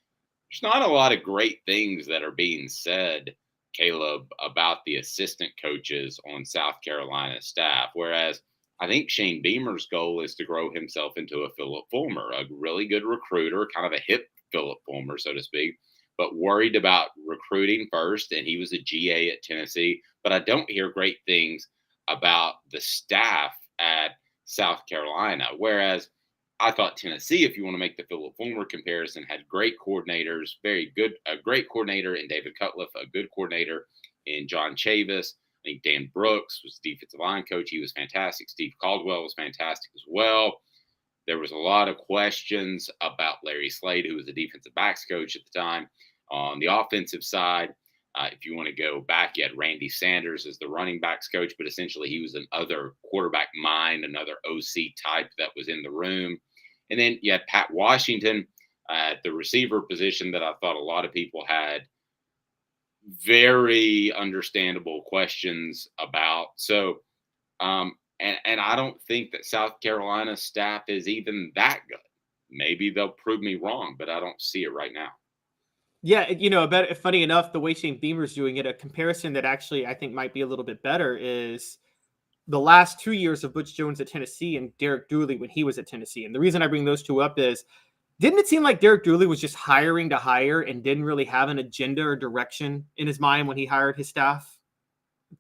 there's not a lot of great things that are being said, Caleb, about the assistant coaches on South Carolina staff. Whereas I think Shane Beamer's goal is to grow himself into a Philip Fulmer, a really good recruiter, kind of a hip Philip Fulmer, so to speak, but worried about recruiting first. And he was a GA at Tennessee. But I don't hear great things about the staff at South Carolina. Whereas I thought Tennessee, if you want to make the Philip Fulmer comparison, had great coordinators, very good, a great coordinator in David Cutcliffe, a good coordinator in John Chavis. I think Dan Brooks was defensive line coach. He was fantastic. Steve Caldwell was fantastic as well. There was a lot of questions about Larry Slade, who was the defensive backs coach at the time. On the offensive side, if you want to go back, you had Randy Sanders as the running backs coach, but essentially he was another quarterback mind, another OC type that was in the room. And then you had Pat Washington at the receiver position that I thought a lot of people had very understandable questions about. So, and I don't think that South Carolina's staff is even that good. Maybe they'll prove me wrong, but I don't see it right now. Yeah, funny enough, the way Shane Beamer's doing it, a comparison that actually I think might be a little bit better is the last 2 years of Butch Jones at Tennessee and Derek Dooley when he was at Tennessee. And the reason I bring those two up is, didn't it seem like Derek Dooley was just hiring to hire and didn't really have an agenda or direction in his mind when he hired his staff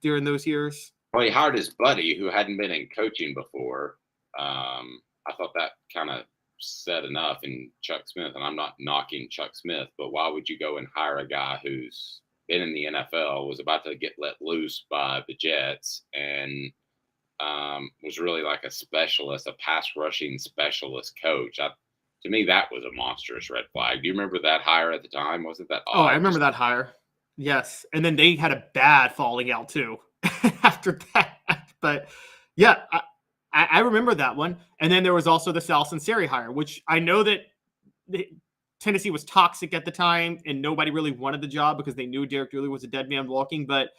during those years? Well, he hired his buddy who hadn't been in coaching before. I thought that kind of said enough in Chuck Smith. And I'm not knocking Chuck Smith, but why would you go and hire a guy who's been in the NFL, was about to get let loose by the Jets, and was really like a specialist, a pass rushing specialist coach? To me, that was a monstrous red flag. Do you remember that hire at the time? Wasn't that odd? Oh, I remember that hire. Yes. And then they had a bad falling out too after that. But yeah, I remember that one. And then there was also the Sal Sunseri hire, which I know that Tennessee was toxic at the time and nobody really wanted the job because they knew Derek Dooley was a dead man walking. But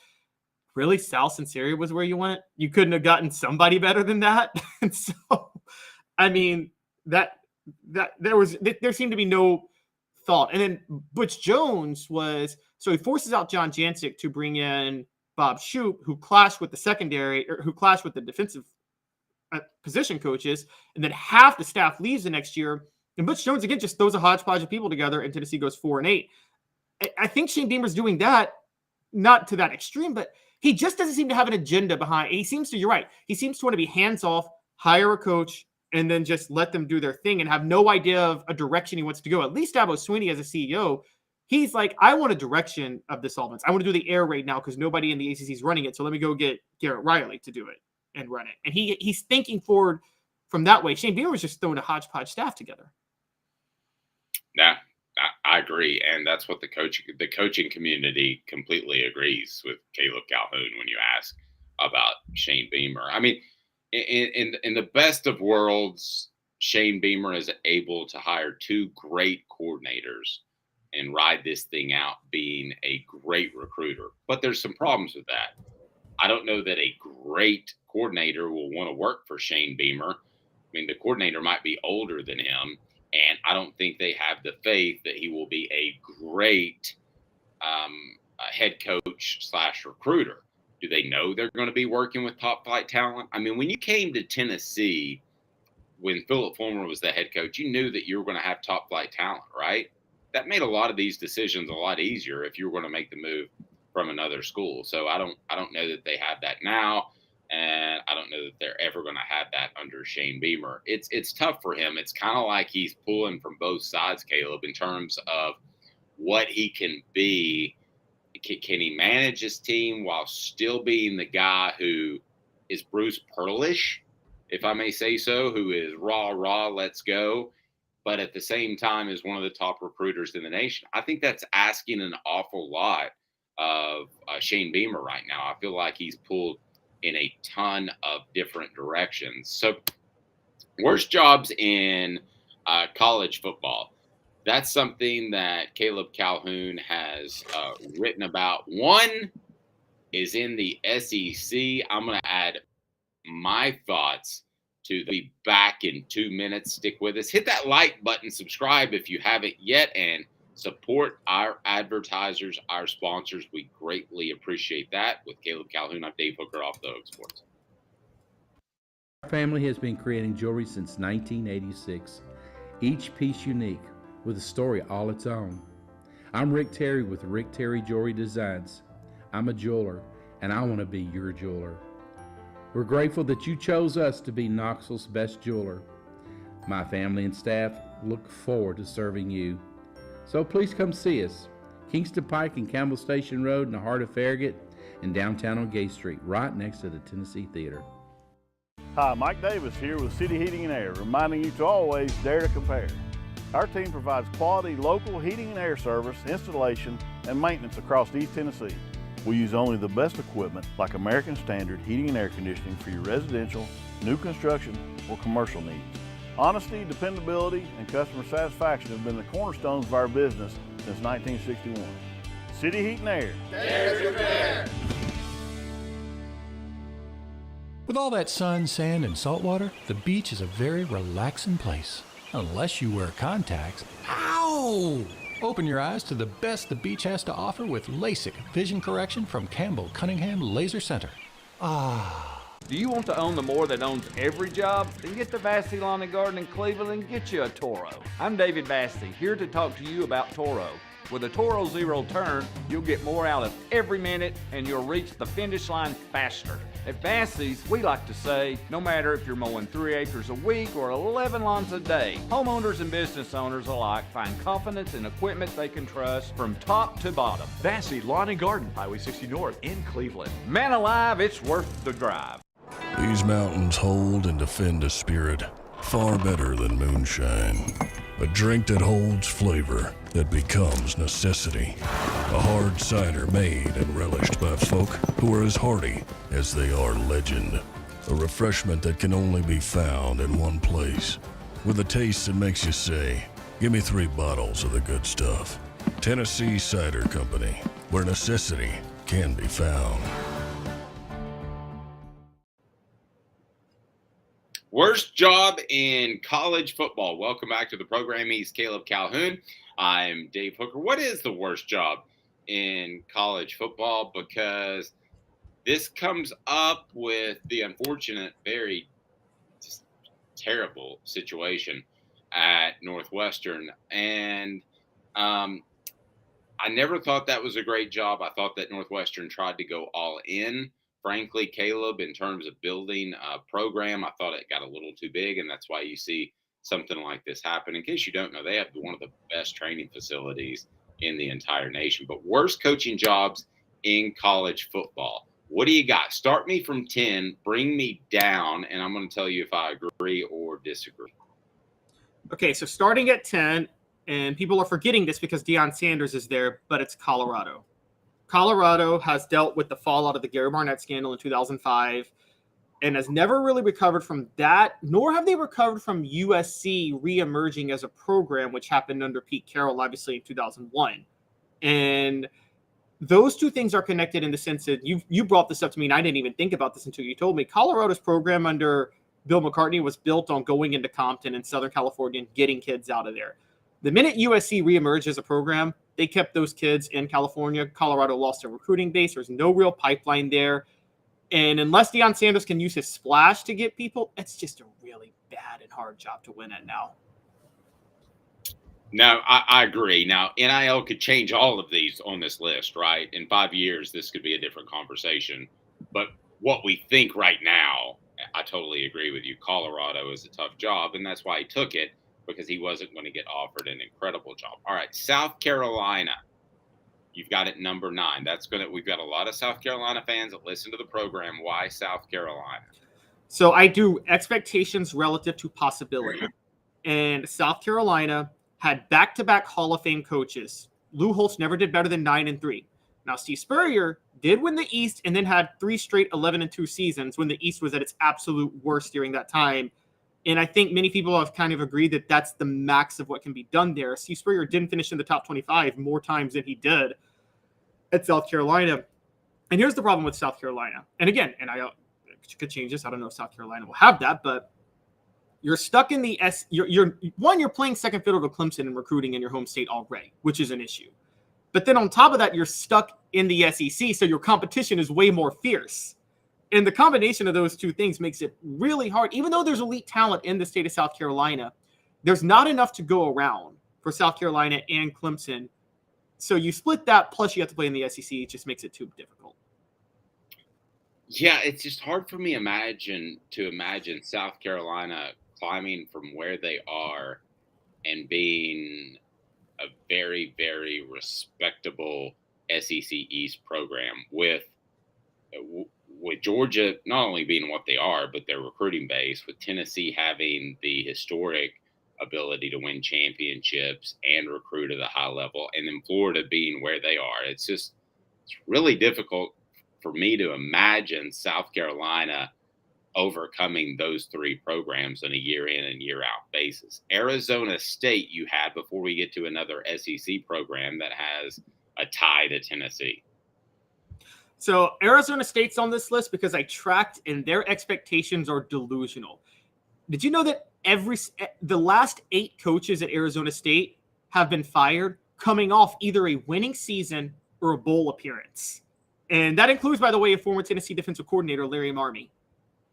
really, Sal Sunseri was where you went? You couldn't have gotten somebody better than that? And so, I mean, there seemed to be no thought. And then Butch Jones so he forces out John Jancic to bring in Bob Shoop, who clashed with the secondary, or who clashed with the defensive position coaches, and then half the staff leaves the next year. And Butch Jones again just throws a hodgepodge of people together, and Tennessee goes 4-8. I think Shane Beamer's doing that, not to that extreme, but he just doesn't seem to have an agenda behind. He seems to, you're right, he seems to want to be hands off, hire a coach, and then just let them do their thing and have no idea of a direction he wants to go. At least Dabo Swinney as a CEO, he's like, I want a direction of this offense. I want to do the air raid now because nobody in the ACC is running it. So let me go get Garrett Riley to do it and run it. And he's thinking forward from that way. Shane Beamer was just throwing a hodgepodge staff together. Yeah, I agree. And that's what the coaching community completely agrees with Caleb Calhoun when you ask about Shane Beamer. I mean, in the best of worlds, Shane Beamer is able to hire two great coordinators and ride this thing out being a great recruiter. But there's some problems with that. I don't know that a great coordinator will want to work for Shane Beamer. I mean, the coordinator might be older than him, and I don't think they have the faith that he will be a great head coach / recruiter. Do they know they're going to be working with top flight talent? I mean, when you came to Tennessee, when Philip Fulmer was the head coach, you knew that you were going to have top flight talent, right? That made a lot of these decisions a lot easier if you were going to make the move from another school. So I don't know that they have that now, and I don't know that they're ever going to have that under Shane Beamer. It's tough for him. It's kind of like he's pulling from both sides, Caleb, in terms of what he can be. Can he manage his team while still being the guy who is Bruce Pearlish, if I may say so, who is rah, let's go, but at the same time is one of the top recruiters in the nation. I think that's asking an awful lot of Shane Beamer right now. I feel like he's pulled in a ton of different directions. So, worst jobs in college football. That's something that Caleb Calhoun has written about. One is in the SEC. I'm going to add my thoughts to be back in 2 minutes. Stick with us. Hit that like button, subscribe if you haven't yet, and support our advertisers, our sponsors. We greatly appreciate that. With Caleb Calhoun, I'm Dave Hooker, Off the Hook Sports. Our family has been creating jewelry since 1986, each piece unique with a story all its own. I'm Rick Terry with Rick Terry Jewelry Designs. I'm a jeweler, and I want to be your jeweler. We're grateful that you chose us to be Knoxville's best jeweler. My family and staff look forward to serving you. So please come see us. Kingston Pike and Campbell Station Road in the heart of Farragut, and downtown on Gay Street, right next to the Tennessee Theater. Hi, Mike Davis here with City Heating and Air, reminding you to always dare to compare. Our team provides quality local heating and air service, installation, and maintenance across East Tennessee. We use only the best equipment like American Standard heating and air conditioning for your residential, new construction, or commercial needs. Honesty, dependability, and customer satisfaction have been the cornerstones of our business since 1961. City Heat and Air. Dare to compare. With all that sun, sand, and salt water, the beach is a very relaxing place. Unless you wear contacts. Ow! Open your eyes to the best the beach has to offer with LASIK vision correction from Campbell Cunningham Laser Center. Ah. Do you want to own the more that owns every job? Then get to Vassy Lawn and Garden in Cleveland and get you a Toro. I'm David Vassy, here to talk to you about Toro. With a Toro Zero Turn, you'll get more out of every minute and you'll reach the finish line faster. At Vassy's, we like to say, no matter if you're mowing 3 acres a week or 11 lawns a day, homeowners and business owners alike find confidence in equipment they can trust from top to bottom. Vassy Lawn and Garden, Highway 60 North in Cleveland. Man alive, it's worth the drive. These mountains hold and defend a spirit far better than moonshine. A drink that holds flavor, that becomes necessity. A hard cider made and relished by folk who are as hearty as they are legend. A refreshment that can only be found in one place. With a taste that makes you say, give me 3 bottles of the good stuff. Tennessee Cider Company, where necessity can be found. Worst job in college football. Welcome back to the program. He's Caleb Calhoun. I'm Dave Hooker. What is the worst job in college football? Because this comes up with the unfortunate, very terrible situation at Northwestern. And I never thought that was a great job. I thought that Northwestern tried to go all in. Frankly, Caleb, in terms of building a program, I thought it got a little too big, and that's why you see something like this happen. In case you don't know, they have one of the best training facilities in the entire nation. But worst coaching jobs in college football. What do you got? Start me from 10, bring me down, and I'm going to tell you if I agree or disagree. Okay, so starting at 10, and people are forgetting this because Deion Sanders is there, but it's Colorado. Colorado has dealt with the fallout of the Gary Barnett scandal in 2005 and has never really recovered from that, nor have they recovered from USC reemerging as a program, which happened under Pete Carroll, obviously, in 2001. And those two things are connected in the sense that you brought this up to me, and I didn't even think about this until you told me. Colorado's program under Bill McCartney was built on going into Compton in Southern California and getting kids out of there. The minute USC reemerged as a program, they kept those kids in California. Colorado lost their recruiting base. There's no real pipeline there. And unless Deion Sanders can use his splash to get people, it's just a really bad and hard job to win at now. No, I agree. Now, NIL could change all of these on this list, right? In 5 years, this could be a different conversation. But what we think right now, I totally agree with you. Colorado is a tough job, and that's why he took it, because he wasn't going to get offered an incredible job. All right, South Carolina. You've got it number 9. We've got a lot of South Carolina fans that listen to the program. Why South Carolina? So I do expectations relative to possibility. and South Carolina had back-to-back Hall of Fame coaches. Lou Holtz never did better than 9-3. Now, Steve Spurrier did win the East and then had 3 straight 11-2 seasons when the East was at its absolute worst during that time. And I think many people have kind of agreed that that's the max of what can be done there. Steve Spurrier didn't finish in the top 25 more times than he did at South Carolina. And here's the problem with South Carolina. And again, and I could change this. I don't know if South Carolina will have that, but you're stuck in the you're playing second fiddle to Clemson in recruiting in your home state already, which is an issue. But then on top of that, you're stuck in the SEC, so your competition is way more fierce. And the combination of those two things makes it really hard. Even though there's elite talent in the state of South Carolina, there's not enough to go around for South Carolina and Clemson. So you split that, plus you have to play in the SEC. It just makes it too difficult. Yeah, it's just hard for me to imagine South Carolina climbing from where they are and being a very, very respectable SEC East program with Georgia not only being what they are, but their recruiting base, with Tennessee having the historic ability to win championships and recruit at a high level, and then Florida being where they are. It's really difficult for me to imagine South Carolina overcoming those 3 programs on a year in and year out basis. Arizona State you had before we get to another SEC program that has a tie to Tennessee. So Arizona State's on this list because I tracked, and their expectations are delusional. Did you know that the last 8 coaches at Arizona State have been fired coming off either a winning season or a bowl appearance? And that includes, by the way, a former Tennessee defensive coordinator, Larry Marmie.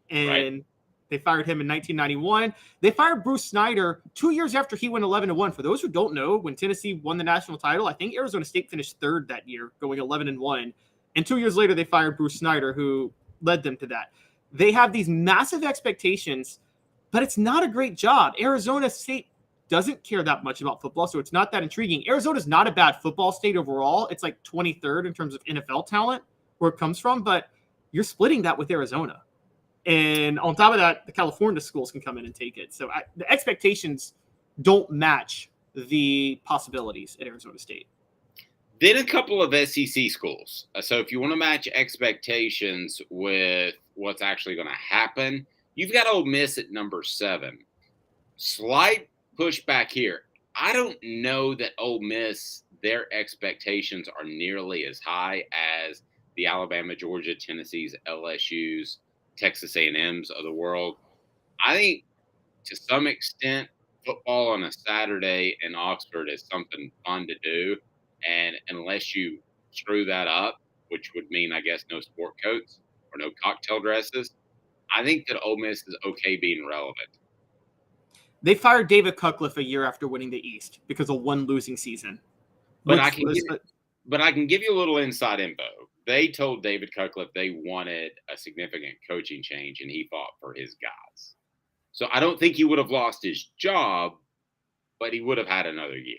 And They fired him in 1991. They fired Bruce Snyder 2 years after he went 11-1. For those who don't know, when Tennessee won the national title, I think Arizona State finished 3rd that year, going 11-1. And 2 years later, they fired Bruce Snyder, who led them to that. They have these massive expectations, but it's not a great job. Arizona State doesn't care that much about football, so it's not that intriguing. Arizona's not a bad football state overall. It's like 23rd in terms of NFL talent, where it comes from, but you're splitting that with Arizona. And on top of that, the California schools can come in and take it. So the expectations don't match the possibilities at Arizona State. Then a couple of SEC schools. So if you want to match expectations with what's actually going to happen, you've got Ole Miss at number 7. Slight pushback here. I don't know that Ole Miss, their expectations are nearly as high as the Alabama, Georgia, Tennessee's, LSU's, Texas A&M's of the world. I think to some extent, football on a Saturday in Oxford is something fun to do. And unless you screw that up, which would mean, I guess, no sport coats or no cocktail dresses, I think that Ole Miss is okay being relevant. They fired David Cutcliffe a year after winning the East because of one losing season. But I can give you a little inside info. They told David Cutcliffe they wanted a significant coaching change, and he fought for his guys. So I don't think he would have lost his job, but he would have had another year.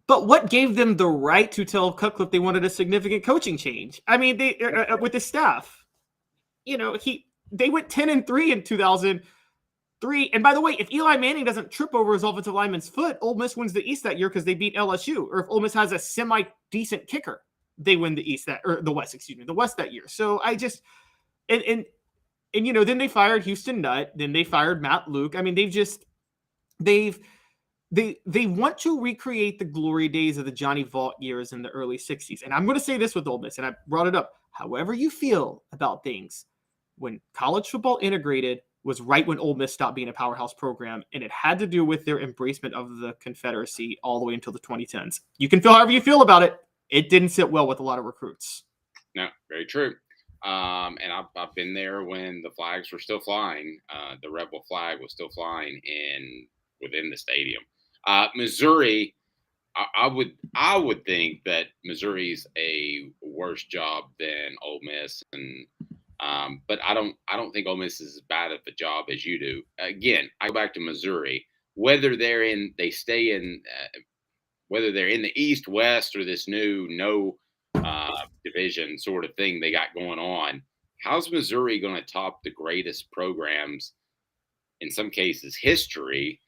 But what gave them the right to tell Cutcliffe they wanted a significant coaching change? I mean, they with the staff, they went 10-3 in 2003. And by the way, if Eli Manning doesn't trip over his offensive lineman's foot, Ole Miss wins the East that year because they beat LSU. Or if Ole Miss has a semi-decent kicker, they win the West that year. So I just and then they fired Houston Nutt, then they fired Matt Luke. I mean, They want to recreate the glory days of the Johnny Vaught years in the early 60s. And I'm going to say this with Ole Miss, and I brought it up. However you feel about things, when college football integrated was right when Ole Miss stopped being a powerhouse program, and it had to do with their embracement of the Confederacy all the way until the 2010s. You can feel however you feel about it. It didn't sit well with a lot of recruits. No, very true. And I've been there when the flags were still flying. The rebel flag was still flying within the stadium. Missouri, I would think that Missouri's a worse job than Ole Miss, but I don't think Ole Miss is as bad of a job as you do. Again, I go back to Missouri. Whether they're in the East, West, or this new no division sort of thing they got going on, how's Missouri going to top the greatest programs, in some cases history,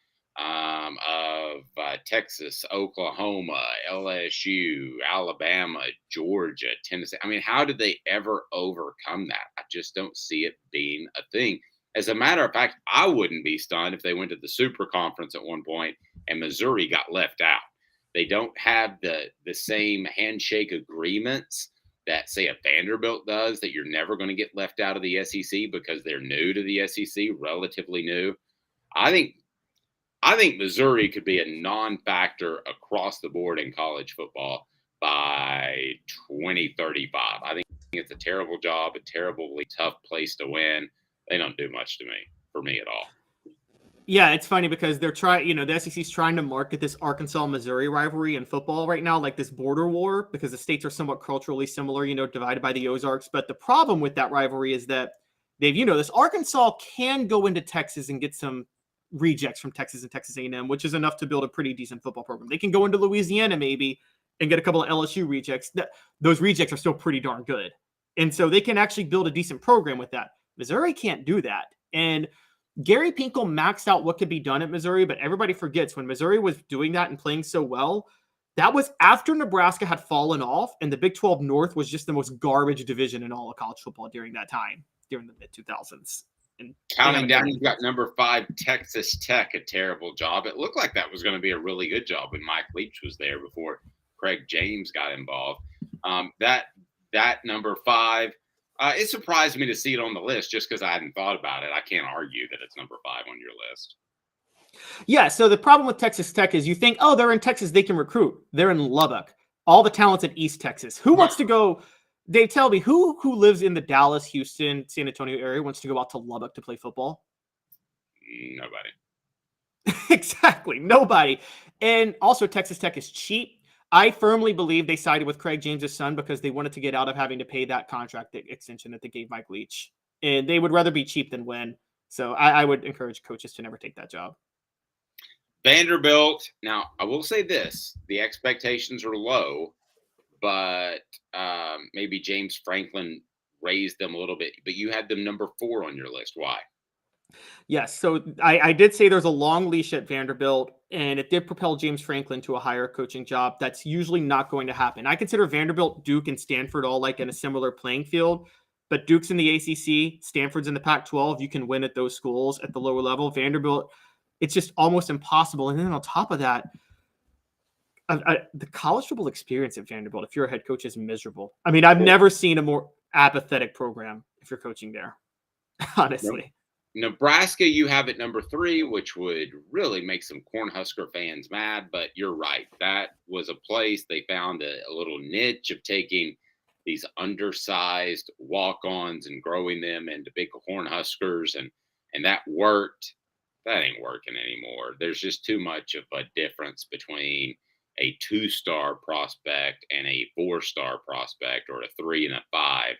of Texas, Oklahoma, LSU, Alabama, Georgia, Tennessee. I mean, how did they ever overcome that? I just don't see it being a thing. As a matter of fact, I wouldn't be stunned if they went to the Super Conference at one point and Missouri got left out. They don't have the same handshake agreements that, say, a Vanderbilt does, that you're never going to get left out of the SEC because they're new to the SEC, relatively new. I think Missouri could be a non-factor across the board in college football by 2035. I think it's a terrible job, a terribly tough place to win. They don't do much for me at all. Yeah, it's funny because they're trying, the SEC's trying to market this Arkansas-Missouri rivalry in football right now, like this border war, because the states are somewhat culturally similar, divided by the Ozarks. But the problem with that rivalry is that this Arkansas can go into Texas and get some rejects from Texas and Texas A&M, which is enough to build a pretty decent football program. They can go into Louisiana maybe and get a couple of LSU rejects. Those rejects are still pretty darn good. And so they can actually build a decent program with that. Missouri can't do that. And Gary Pinkel maxed out what could be done at Missouri, but everybody forgets when Missouri was doing that and playing so well, that was after Nebraska had fallen off and the Big 12 North was just the most garbage division in all of college football during that time, during the mid-2000s. And counting down, you've got number 5, Texas Tech, a terrible job. It looked like that was going to be a really good job when Mike Leach was there before Craig James got involved. That number 5, it surprised me to see it on the list just because I hadn't thought about it. I can't argue that it's number 5 on your list. Yeah, so the problem with Texas Tech is you think, oh, they're in Texas, they can recruit. They're in Lubbock. All the talent's in East Texas. Who wants to go? Dave, tell me, who lives in the Dallas, Houston, San Antonio area wants to go out to Lubbock to play football? Nobody. Exactly, nobody. And also, Texas Tech is cheap. I firmly believe they sided with Craig James' son because they wanted to get out of having to pay that contract extension that they gave Mike Leach. And they would rather be cheap than win. So I would encourage coaches to never take that job. Vanderbilt. Now, I will say this. The expectations are low, but maybe James Franklin raised them a little bit. But you had them number 4 on your list. Why? Yes, so I did say there's a long leash at Vanderbilt, and it did propel James Franklin to a higher coaching job. That's usually not going to happen. I consider Vanderbilt, Duke, and Stanford all like in a similar playing field, but Duke's in the ACC, Stanford's in the Pac-12. You can win at those schools at the lower level. Vanderbilt, it's just almost impossible. And then on top of that, the college football experience at Vanderbilt, if you're a head coach, is miserable. I mean, I've never seen a more apathetic program if you're coaching there, honestly. Nebraska, you have at number 3, which would really make some Cornhusker fans mad, but you're right. That was a place they found a little niche of taking these undersized walk-ons and growing them into big Cornhuskers, and that worked. That ain't working anymore. There's just too much of a difference between a 2-star prospect and a 4-star prospect, or a 3 and a 5.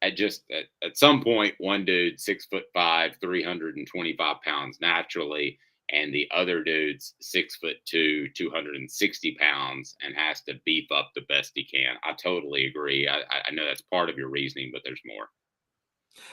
At some point, one dude 6'5", 325 pounds naturally, and the other dude's 6'2", 260 pounds, and has to beef up the best he can. I totally agree. I know that's part of your reasoning, but there's more.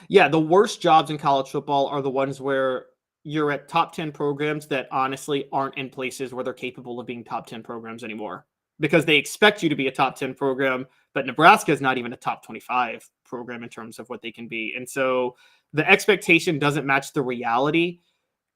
Yeah, the worst jobs in college football are the ones where you're at top 10 programs that honestly aren't in places where they're capable of being top 10 programs anymore, because they expect you to be a top 10 program, but Nebraska is not even a top 25 program in terms of what they can be. And so the expectation doesn't match the reality,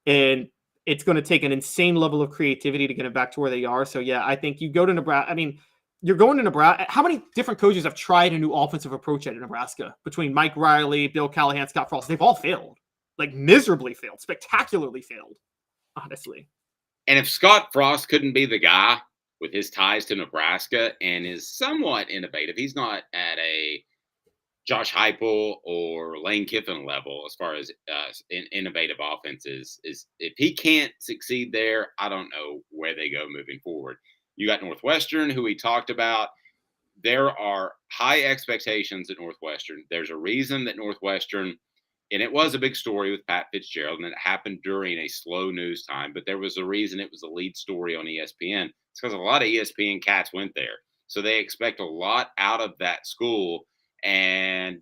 and it's going to take an insane level of creativity to get them back to where they are. So yeah, I think you go to Nebraska. I mean, you're going to Nebraska. How many different coaches have tried a new offensive approach at Nebraska between Mike Riley, Bill Callahan, Scott Frost? They've all failed, like miserably failed, spectacularly failed, honestly. And if Scott Frost couldn't be the guy with his ties to Nebraska and is somewhat innovative, he's not at a Josh Heupel or Lane Kiffin level as far as innovative offenses. Is if he can't succeed there, I don't know where they go moving forward. You got Northwestern, who we talked about. There are high expectations at Northwestern. There's a reason that Northwestern, and it was a big story with Pat Fitzgerald, and it happened during a slow news time, but there was a reason it was a lead story on ESPN. It's because a lot of ESPN cats went there. So they expect a lot out of that school. And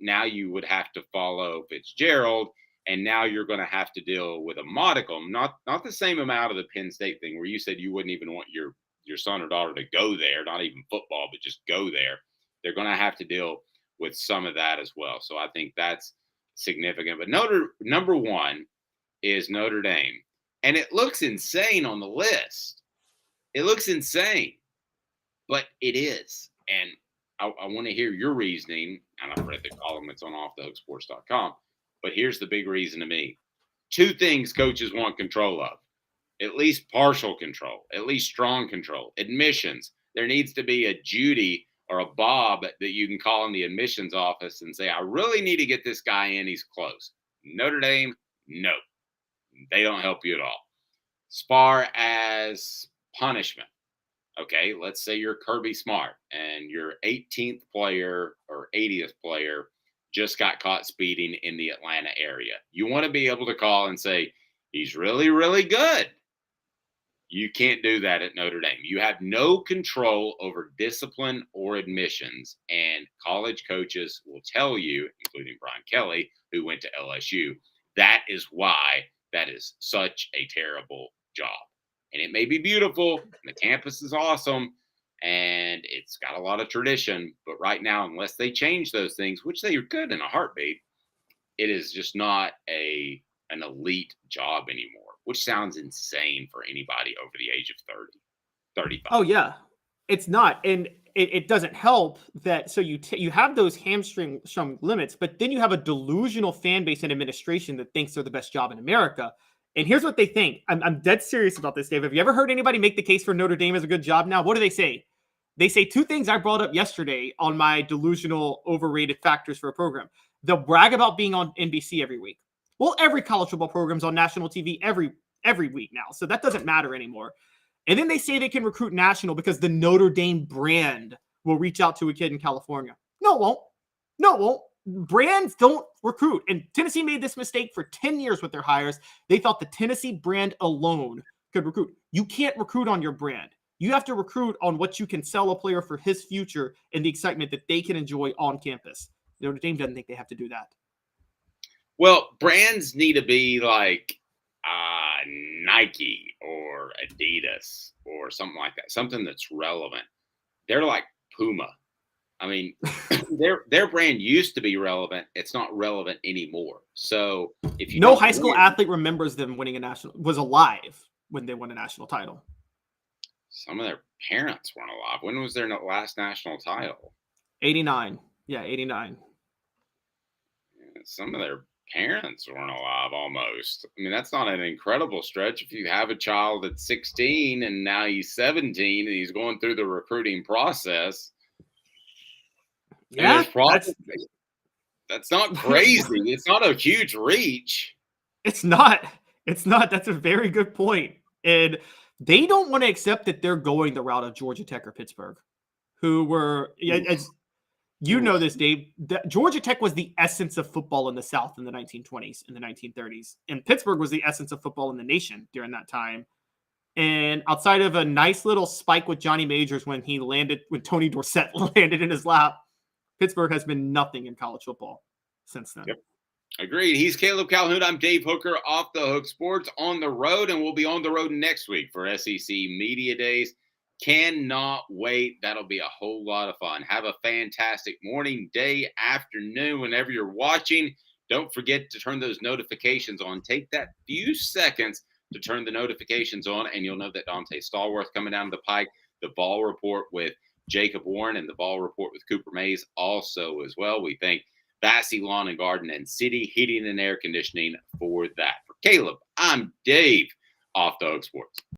now you would have to follow Fitzgerald. And now you're going to have to deal with a modicum, not the same amount of the Penn State thing where you said you wouldn't even want your son or daughter to go there, not even football, but just go there. They're going to have to deal with some of that as well. So I think that's significant. But number one is Notre Dame. And it looks insane on the list. It looks insane, but it is. And I want to hear your reasoning. And I've read the column. It's on offthehooksports.com. But here's the big reason to me. Two things coaches want control of. At least partial control, at least strong control. Admissions. There needs to be a Judy or a Bob that you can call in the admissions office and say, I really need to get this guy in. He's close. Notre Dame, no. They don't help you at all. As far as punishment, okay, let's say you're Kirby Smart and your 18th player or 80th player just got caught speeding in the Atlanta area. You want to be able to call and say, he's really, really good. You can't do that at Notre Dame. You have no control over discipline or admissions, and college coaches will tell you, including Brian Kelly, who went to LSU, that is why that is such a terrible job. And it may be beautiful, and the campus is awesome, and it's got a lot of tradition, but right now, unless they change those things, which they could in a heartbeat, it is just not an elite job anymore, which sounds insane for anybody over the age of 30, 35. Oh, yeah. It's not. And it doesn't help that. So you have those hamstring limits, but then you have a delusional fan base and administration that thinks they're the best job in America. And here's what they think. I'm dead serious about this, Dave. Have you ever heard anybody make the case for Notre Dame as a good job now? What do they say? They say two things I brought up yesterday on my delusional overrated factors for a program. They'll brag about being on NBC every week. Well, every college football program's on national TV every week now, so that doesn't matter anymore. And then they say they can recruit national because the Notre Dame brand will reach out to a kid in California. No, it won't. No, it won't. Brands don't recruit. And Tennessee made this mistake for 10 years with their hires. They thought the Tennessee brand alone could recruit. You can't recruit on your brand. You have to recruit on what you can sell a player for his future and the excitement that they can enjoy on campus. Notre Dame doesn't think they have to do that. Well, brands need to be like Nike or Adidas or something like that, something that's relevant. They're like Puma. I mean, their brand used to be relevant. It's not relevant anymore. So if you no high school athlete remembers them winning was alive when they won a national title. Some of their parents weren't alive. When was their last national title? 89. Yeah, 89. Some of their parents weren't alive almost. I mean, that's not an incredible stretch. If you have a child that's 16 and now he's 17 and he's going through the recruiting process. Yeah, that's not crazy. It's not a huge reach. It's not. That's a very good point. And they don't want to accept that they're going the route of Georgia Tech or Pittsburgh, who were, as you know this, Dave, Georgia Tech was the essence of football in the South in the 1920s and the 1930s. And Pittsburgh was the essence of football in the nation during that time. And outside of a nice little spike with Johnny Majors when Tony Dorsett landed in his lap, Pittsburgh has been nothing in college football since then. Yep. Agreed. He's Caleb Calhoun. I'm Dave Hooker, Off the Hook Sports, on the road, and we'll be on the road next week for SEC Media Days. Cannot wait. That'll be a whole lot of fun. Have a fantastic morning, day, afternoon, whenever you're watching. Don't forget to turn those notifications on. Take that few seconds to turn the notifications on, and you'll know that Dante Stallworth coming down the pike, the Ball Report with Jacob Warren, and the Ball Report with Cooper Mays also as well. We thank Vassy Lawn and Garden and City Heating and Air Conditioning for that. For Caleb, I'm Dave, Off the Hook Sports.